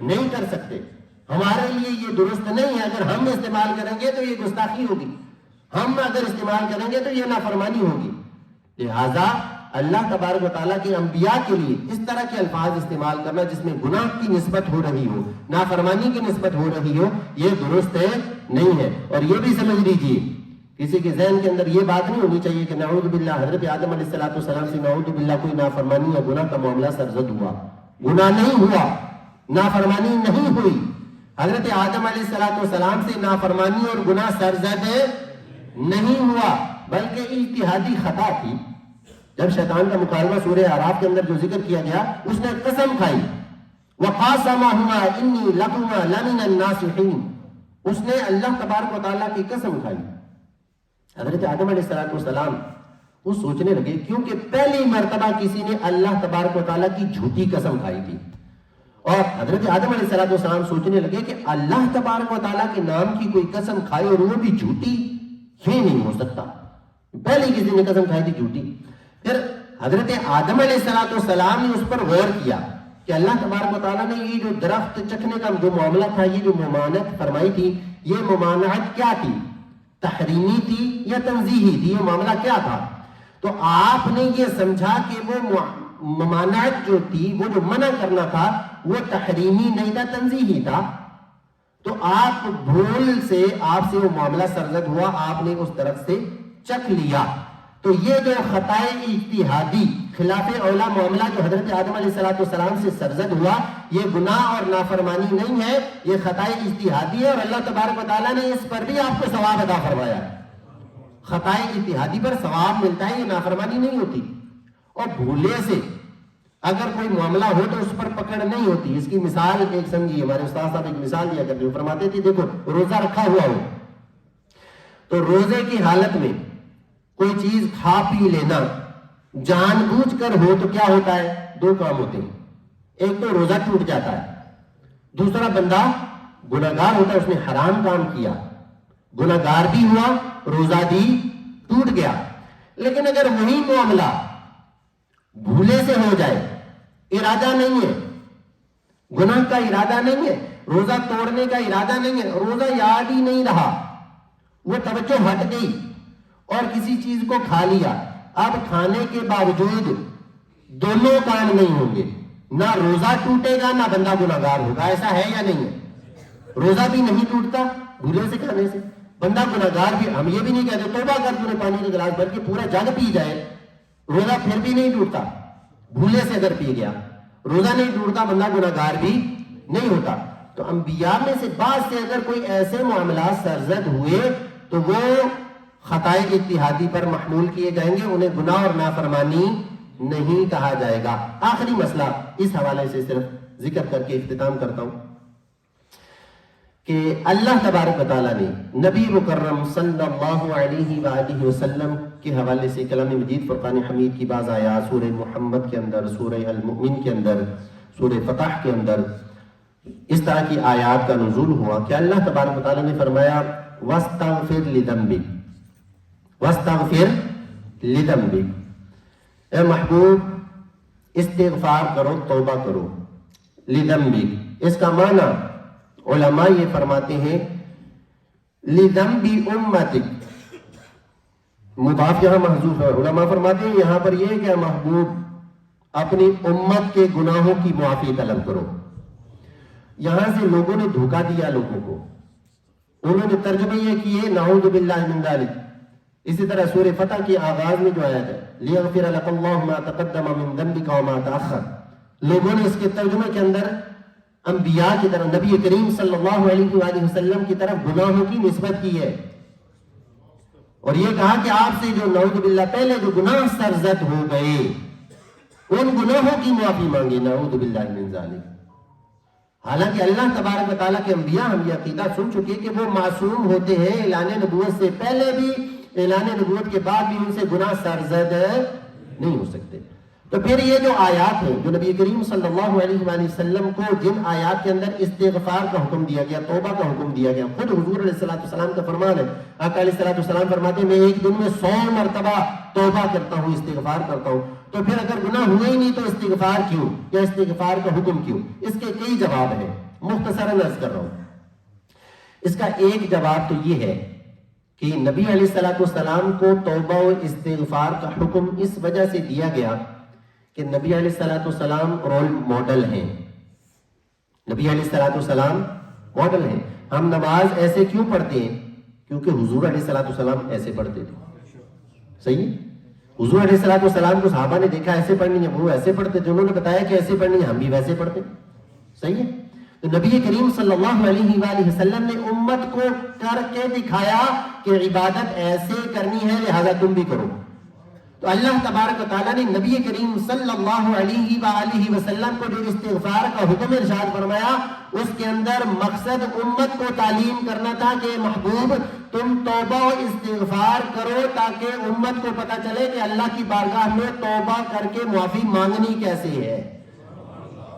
نہیں کر سکتے. ہمارے لیے یہ درست نہیں ہے. اگر ہم استعمال کریں گے تو یہ گستاخی ہوگی، ہم اگر استعمال کریں گے تو یہ نافرمانی ہوگی. لہذا اللہ تبارک و تعالیٰ کے انبیاء کے لیے اس طرح کے الفاظ استعمال کرنا جس میں گناہ کی نسبت ہو رہی ہو، نافرمانی کی نسبت ہو رہی ہو، یہ درست نہیں ہے. اور یہ بھی سمجھ لیجیے، کسی کے ذہن کے اندر یہ بات نہیں ہونی چاہیے کہ نعوذ باللہ حضرت آدم علیہ السلام سے نعوذ باللہ کوئی نافرمانی یا گناہ کا معاملہ سرزد ہوا. گناہ نہیں ہوا، نافرمانی نہیں ہوئی. حضرت آدم علیہ السلام سے نافرمانی اور گناہ سرزد نہیں ہوا، بلکہ اجتہادی خطا تھی. جب شیطان کا مکالمہ سورہ اعراف کے اندر جو ذکر کیا گیا، اس نے قسم کھائی، وَقَاسَمَهُمَا إِنِّي لَكُمَا لَمِنَ النَّاصِحِينَ. اس نے اللہ تبارک و تعالیٰ کی قسم کھائی. حضرت آدم علیہ السلام وہ سوچنے لگے، کیونکہ پہلی مرتبہ کسی نے اللہ تبارک و تعالیٰ کی جھوٹی قسم کھائی تھی. اور حضرت آدم علیہ السلام سوچنے لگے کہ اللہ تبارک و تعالیٰ کے نام کی کوئی قسم کھائے اور وہ بھی جھوٹی، یہ نہیں ہو سکتا. پہلے کسی نے قسم کھائی تھی جھوٹی. پھر حضرت آدم علیہ السلام نے اس پر غور کیا کہ اللہ تبارک و تعالیٰ نے یہ جو درخت چکھنے کا جو معاملہ تھا، یہ جو ممانعت فرمائی تھی، یہ ممانعت کیا تھی؟ تحریمی تھی یا تنزیہی تھی؟ یہ معاملہ کیا تھا؟ تو آپ نے یہ سمجھا کہ وہ ممانعت جو تھی، وہ جو منع کرنا تھا، وہ تحریمی نہیں تھا، تنزیہی تھا. تو آپ بھول سے آپ سے وہ معاملہ سرزد ہوا، آپ نے اس طرف سے چکھ لیا. تو یہ جو خطائے اجتہادی خلاف اولا معاملہ جو حضرت آدم علیہ السلام سے سرزد ہوا، یہ گناہ اور نافرمانی نہیں ہے، یہ خطائے اجتہادی ہے. اور اللہ تبارک و تعالیٰ نے اس پر بھی آپ کو ثواب عطا فرمایا ہے. خطائے اجتہادی پر ثواب ملتا ہے، یہ نافرمانی نہیں ہوتی. اور بھولے سے اگر کوئی معاملہ ہو تو اس پر پکڑ نہیں ہوتی. اس کی مثال ایک سمجھیے، ہمارے استاد صاحب ایک مثال دیا کرتے، فرماتے تھے دیکھو روزہ رکھا ہوا ہو تو روزے کی حالت میں کوئی چیز کھا پی لینا جان بوجھ کر ہو تو کیا ہوتا ہے؟ دو کام ہوتے ہیں. ایک تو روزہ ٹوٹ جاتا ہے، دوسرا بندہ گناہگار ہوتا ہے، اس نے حرام کام کیا، گناہگار بھی ہوا، روزہ بھی ٹوٹ گیا. لیکن اگر وہی معاملہ بھولے سے ہو جائے، ارادہ نہیں ہے، گناہ کا ارادہ نہیں ہے، روزہ توڑنے کا ارادہ نہیں ہے، روزہ یاد ہی نہیں رہا، وہ توجہ ہٹ گئی اور کسی چیز کو کھا لیا، اب کھانے کے باوجود دونوں کام نہیں ہوں گے، نہ روزہ ٹوٹے گا نہ بندہ گناہگار ہوگا. ایسا ہے یا نہیں ہے؟ روزہ بھی نہیں ٹوٹتا بھولے سے کھانے سے، بندہ گناہگار بھی. ہم یہ بھی نہیں کہتے توبہ کر تو نے پانی کا گلاس بھر کے پورا جگ پی جائے، روزہ پھر بھی نہیں ٹوٹتا. بھولے سے اگر پی گیا روزہ نہیں ٹوٹتا، بندہ گناہگار بھی نہیں ہوتا. تو انبیاء میں سے بعض سے اگر کوئی ایسے معاملات سرزد ہوئے تو وہ خطائے اجتہادی پر محمول کیے جائیں گے، انہیں گناہ اور نافرمانی نہیں کہا جائے گا. آخری مسئلہ اس حوالے سے صرف ذکر کر کے اختتام کرتا ہوں کہ اللہ تبارک و تعالیٰ نے نبی مکرم صلی اللہ علیہ وآلہ وسلم کے حوالے سے کلام مجید فرقان حمید کی بعض آیات سورہ محمد کے اندر، سورہ المؤمن کے اندر، سورہ فتح کے اندر اس طرح کی آیات کا نزول ہوا کہ اللہ تبارک و تعالیٰ نے فرمایا وَاسْتَغْفِرْ لِذَنْبِكَ وَاسْتَغْفِرْ لِذَنْبِكَ، اے محبوب استغفار کرو، توبہ کرو. لِذَنْبِكَ اس کا معنی علماء یہ فرماتے ہیں لِذَنْبِ أُمَّتِكَ، مضاف یہاں محذوف ہے. علماء فرماتے ہیں یہاں پر یہ کہ محبوب اپنی امت کے گناہوں کی معافی طلب کرو. یہاں سے لوگوں نے دھوکہ دیا لوگوں کو، انہوں نے ترجمہ یہ کیے نعوذ باللہ من ذالک. اسی طرح سورہ فتح کے آغاز میں جو آیت ہے لیغفر لک اللہ ما تقدم من ذنبک وما تأخر، لوگوں نے اس کے ترجمے کے اندر انبیاء کی طرف، نبی کریم صلی اللہ علیہ وآلہ وسلم کی طرف گناہوں کی نسبت کی ہے اور یہ کہا کہ آپ سے جو نعوذ باللہ پہلے جو گناہ سرزد ہو گئے ان گناہوں کی معافی مانگے. نعوذ باللہ من ذالک. حالانکہ اللہ تبارک و تعالیٰ کے انبیاء ہم یہ عقیدہ سن چکے کہ وہ معصوم ہوتے ہیں، اعلان نبوت سے پہلے بھی، اعلان نبوت کے بعد بھی ان سے گناہ سرزد نہیں ہو سکتے۔ تو پھر یہ جو آیات ہیں جو نبی کریم صلی اللہ علیہ وآلہ وسلم کو جن آیات کے اندر استغفار کا حکم دیا گیا، توبہ کا حکم دیا گیا، خود حضور علیہ السلام کا فرمان ہے، آقا علیہ السلام فرماتے ہیں میں ایک دن میں 100 مرتبہ توبہ کرتا ہوں، استغفار کرتا ہوں۔ تو پھر اگر گناہ ہوئے ہی نہیں تو استغفار کیوں، یا استغفار کا حکم کیوں؟ اس کے کئی جواب ہیں، مختصراً عرض کر رہا ہوں۔ اس کا ایک جواب تو یہ ہے کہ نبی علیہ السلام کو توبہ و استغفار کا حکم اس وجہ سے دیا گیا کہ نبی علیہ السلام رول ماڈل ہیں، نبی علیہ السلام ماڈل ہیں۔ ہم نماز ایسے کیوں پڑھتے ہیں؟ کیونکہ حضور علیہ السلام ایسے پڑھتے تھے، صحیح؟ حضور علیہ السلام کو صحابہ نے دیکھا ایسے پڑھنی ہے، وہ ایسے پڑھتے تھے، انہوں نے بتایا کہ ایسے پڑھنی ہے، ہم بھی ویسے پڑھتے ہیں، صحیح ہے؟ تو نبی کریم صلی اللہ علیہ وآلہ وسلم نے امت کو کر کے دکھایا کہ عبادت ایسے کرنی ہے، لہذا تم بھی کرو۔ تو اللہ تبارک و تعالیٰ نے نبی کریم صلی اللہ علیہ وآلہ وسلم کو جو استغفار کا حکم ارشاد فرمایا، اس کے اندر مقصد امت کو تعلیم کرنا تھا کہ محبوب تم توبہ و استغفار کرو تاکہ امت کو پتہ چلے کہ اللہ کی بارگاہ میں توبہ کر کے معافی مانگنی کیسے ہے،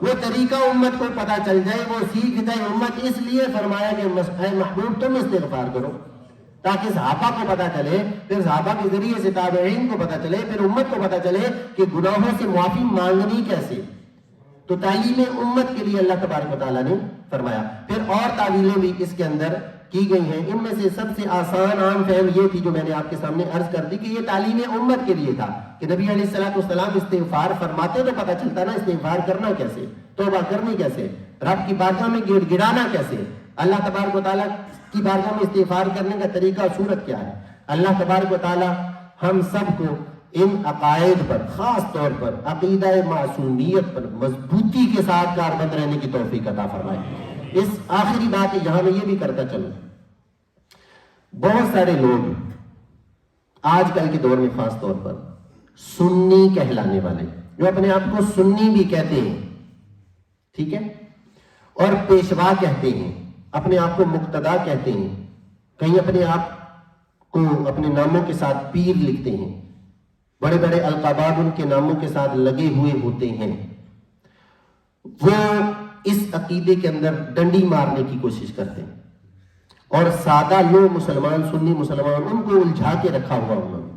وہ طریقہ امت کو پتہ چل جائے، وہ سیکھ جائے امت۔ اس لیے فرمایا کہ اے محبوب تم استغفار کرو تاکہ صحابہ کو پتہ چلے، پھر صحابہ کے ذریعے سے تابعین کو پتہ چلے، پھر امت کو پتہ چلے کہ گناہوں سے معافی مانگنی کیسے۔ تو تعلیم امت کے لیے اللہ تبارک و تعالیٰ نے فرمایا۔ پھر اور تعلیمیں بھی اس کے اندر کی گئی ہیں، ان میں سے سب سے آسان عام فہم یہ تھی جو میں نے آپ کے سامنے عرض کر دی کہ یہ تعلیم امت کے لیے تھا کہ نبی علیہ السلام استغفار فرماتے تو پتہ چلتا نا استغفار کرنا کیسے، توبہ کرنی کیسے، رب کی بارگاہ میں گڑ گڑانا کیسے، اللہ تبارک و تعالیٰ کی بارگاہ میں استغفار کرنے کا طریقہ صورت کیا ہے۔ اللہ تبارک و تعالیٰ ہم سب کو ان عقائد پر، خاص طور پر عقیدہ معصومیت پر مضبوطی کے ساتھ کاربند رہنے کی توفیق عطا فرمائے۔ اس آخری بات یہاں میں یہ بھی کرتا چلوں، بہت سارے لوگ آج کل کے دور میں خاص طور پر سنی کہلانے والے، جو اپنے آپ کو سنی بھی کہتے ہیں، ٹھیک ہے، اور پیشوا کہتے ہیں، اپنے آپ کو مقتدا کہتے ہیں، کہیں اپنے آپ کو اپنے ناموں کے ساتھ پیر لکھتے ہیں، بڑے بڑے القابات ان کے ناموں کے ساتھ لگے ہوئے ہوتے ہیں، وہ اس عقیدے کے اندر ڈنڈی مارنے کی کوشش کرتے ہیں، اور سادہ لوگ مسلمان، سنی مسلمان، ان کو الجھا کے رکھا ہوا انہوں نے۔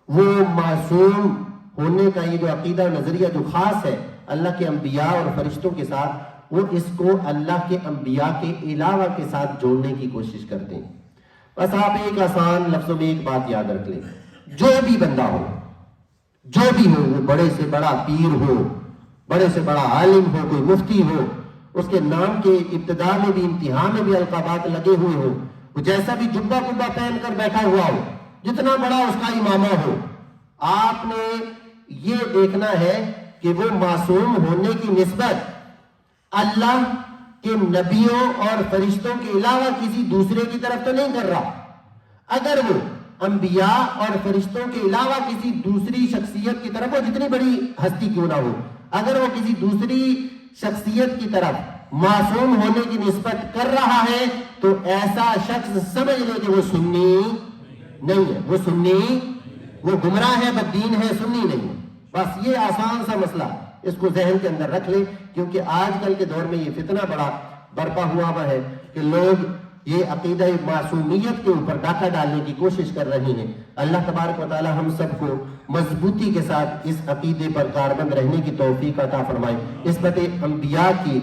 وہ معصوم ہونے کا یہ جو عقیدہ نظریہ جو خاص ہے اللہ کے انبیاء اور فرشتوں کے ساتھ، وہ اس کو اللہ کے انبیاء کے علاوہ کے ساتھ جوڑنے کی کوشش کرتے ہیں۔ بس آپ ایک آسان لفظوں میں ایک بات یاد رکھ لیں، جو بھی بندہ ہو، جو بھی ہو، وہ بڑے سے بڑا پیر ہو، بڑے سے بڑا عالم ہو، کوئی مفتی ہو، اس کے نام کے ابتدا میں بھی انتہا میں بھی القابات لگے ہوئے ہو، وہ جیسا بھی جبہ کبہ پہن کر بیٹھا ہوا ہو، جتنا بڑا اس کا امامہ ہو، آپ نے یہ دیکھنا ہے کہ وہ معصوم ہونے کی نسبت اللہ کے نبیوں اور فرشتوں کے علاوہ کسی دوسرے کی طرف تو نہیں کر رہا۔ اگر وہ انبیاء اور فرشتوں کے علاوہ کسی دوسری شخصیت کی طرف، وہ جتنی بڑی ہستی کیوں نہ ہو، اگر وہ کسی دوسری شخصیت کی طرف معصوم ہونے کی نسبت کر رہا ہے تو ایسا شخص سمجھ لے کہ وہ سنی نہیں ہے، وہ سنی، وہ گمراہ ہے، بددین ہے، سنی نہیں ہے۔ بس یہ آسان سا مسئلہ اس کو ذہن کے اندر رکھ لیں، کیونکہ آج کل کے دور میں یہ فتنہ بڑا برپا ہوا ہے کہ لوگ یہ عقیدہ معصومیت کے اوپر ڈاکہ ڈالنے کی کوشش کر رہے ہیں۔ اللہ تبارک و تعالی ہم سب کو مضبوطی کے ساتھ اس عقیدے پر کاربند رہنے کی توفیق عطا فرمائے۔ نسبت انبیاء کی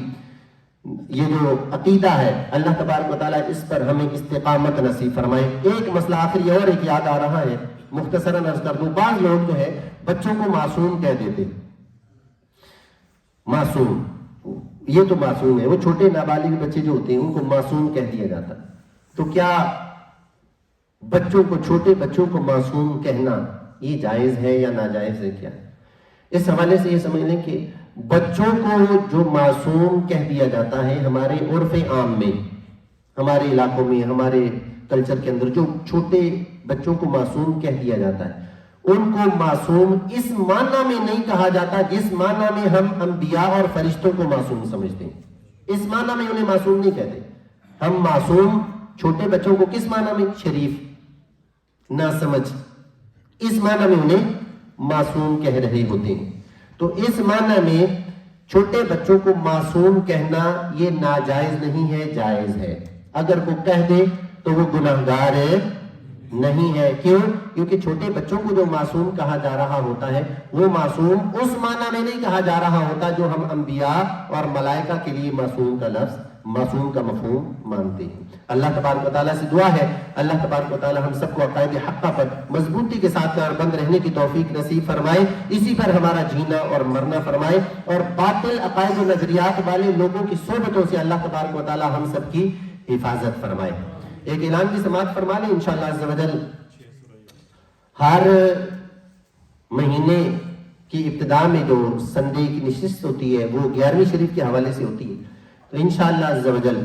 یہ جو عقیدہ ہے اللہ تبارک و تعالی اس پر ہمیں استقامت نصیب فرمائے۔ ایک مسئلہ آخری اور ایک یاد آ رہا ہے، مختصراً عرض کر دوں۔ بعض لوگ جو ہے بچوں کو معصوم کہہ دیتے، معصوم، یہ تو معصوم ہے، وہ چھوٹے نابالغ بچے جو ہوتے ہیں ان کو معصوم کہہ دیا جاتا۔ تو کیا بچوں کو، چھوٹے بچوں کو معصوم کہنا یہ جائز ہے یا ناجائز ہے؟ کیا اس حوالے سے یہ سمجھ لیں کہ بچوں کو جو معصوم کہہ دیا جاتا ہے ہمارے عرف عام میں، ہمارے علاقوں میں، ہمارے کلچر کے اندر جو چھوٹے بچوں کو معصوم کہہ دیا جاتا ہے، ان کو معصوم اس معنی میں نہیں کہا جاتا جس معنی میں ہم انبیاء اور فرشتوں کو معصوم سمجھتے ہیں۔ اس معنی میں انہیں معصوم نہیں کہتے. ہم معصوم چھوٹے بچوں کو کس معنی میں؟ شریف، ناسمجھ، اس معنی میں انہیں معصوم کہہ رہے ہوتے ہیں. تو اس معنی میں چھوٹے بچوں کو معصوم کہنا یہ ناجائز نہیں ہے، جائز ہے. اگر وہ کہہ دے تو وہ گناہگار نہیں ہے. کیوں؟ کیونکہ چھوٹے بچوں کو جو معصوم کہا جا رہا ہوتا ہے وہ معصوم اس معنی میں نہیں کہا جا رہا ہوتا جو ہم انبیاء اور ملائکہ کے لیے معصوم کا لفظ، معصوم کا مفہوم مانتے ہیں. اللہ تبارک و تعالیٰ سے دعا ہے اللہ تبارک و تعالیٰ ہم سب کو عقائد حقہ پر مضبوطی کے ساتھ بند رہنے کی توفیق نصیب فرمائے، اسی پر ہمارا جینا اور مرنا فرمائے، اور باطل عقائد و نظریات والے لوگوں کی صحبتوں سے اللہ تبارک و تعالیٰ ہم سب کی حفاظت فرمائے. ایک اعلان کی سماعت فرما لیں انشاءاللہ عز و جل. ہر مہینے کی ابتدا میں جو سنڈے کی نشست ہوتی ہے وہ 11ویں شریف کے حوالے سے ہوتی ہے. تو انشاءاللہ عز و جل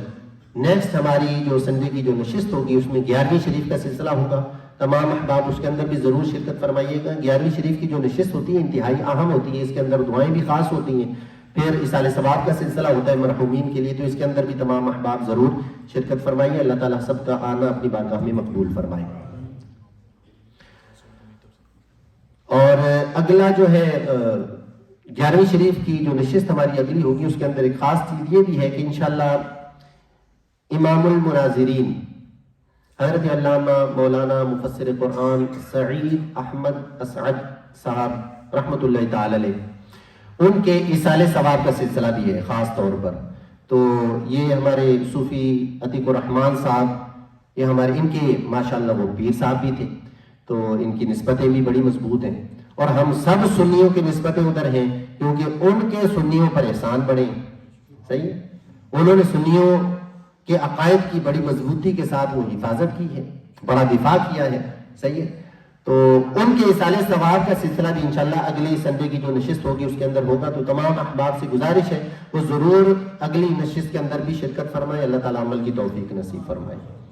نیکسٹ ہماری جو سنڈے کی جو نشست ہوگی اس میں 11ویں شریف کا سلسلہ ہوگا. تمام احباب اس کے اندر بھی ضرور شرکت فرمائیے گا. 11ویں شریف کی جو نشست ہوتی ہے انتہائی اہم ہوتی ہے، اس کے اندر دعائیں بھی خاص ہوتی ہیں. پھر اصال ثواب کا سلسلہ ہوتا ہے مرحومین کے لیے، تو اس کے اندر بھی تمام احباب ضرور شرکت فرمائیے. اللہ تعالیٰ سب کا آنا اپنی بارگاہ میں مقبول فرمائے. اور اگلا جو ہے 11ویں شریف کی جو نشست ہماری اگلی ہوگی اس کے اندر ایک خاص چیز یہ بھی ہے کہ انشاءاللہ امام المناظرین حضرت علامہ مولانا مفسر قرآن سعید احمد اسعد صاحب رحمۃ اللہ تعالی علیہ، ان کے اصال ثواب کا سلسلہ بھی ہے خاص طور پر. تو یہ ہمارے صوفی عتیق الرحمان صاحب، یہ ہمارے ان کے ماشاءاللہ وہ پیر صاحب بھی تھے، تو ان کی نسبتیں بھی بڑی مضبوط ہیں، اور ہم سب سنیوں کی نسبتیں ادھر ہیں کیونکہ ان کے سنیوں پر احسان بڑھے. صحیح ہے، انہوں نے سنیوں کے عقائد کی بڑی مضبوطی کے ساتھ وہ حفاظت کی ہے، بڑا دفاع کیا ہے. صحیح ہے، تو ان کے اصال ثواب کا سلسلہ بھی انشاءاللہ اگلی سنڈے کی جو نشست ہوگی اس کے اندر ہوگا. تو تمام احباب سے گزارش ہے وہ ضرور اگلی نشست کے اندر بھی شرکت فرمائے. اللہ تعالیٰ عمل کی توفیق نصیب فرمائے.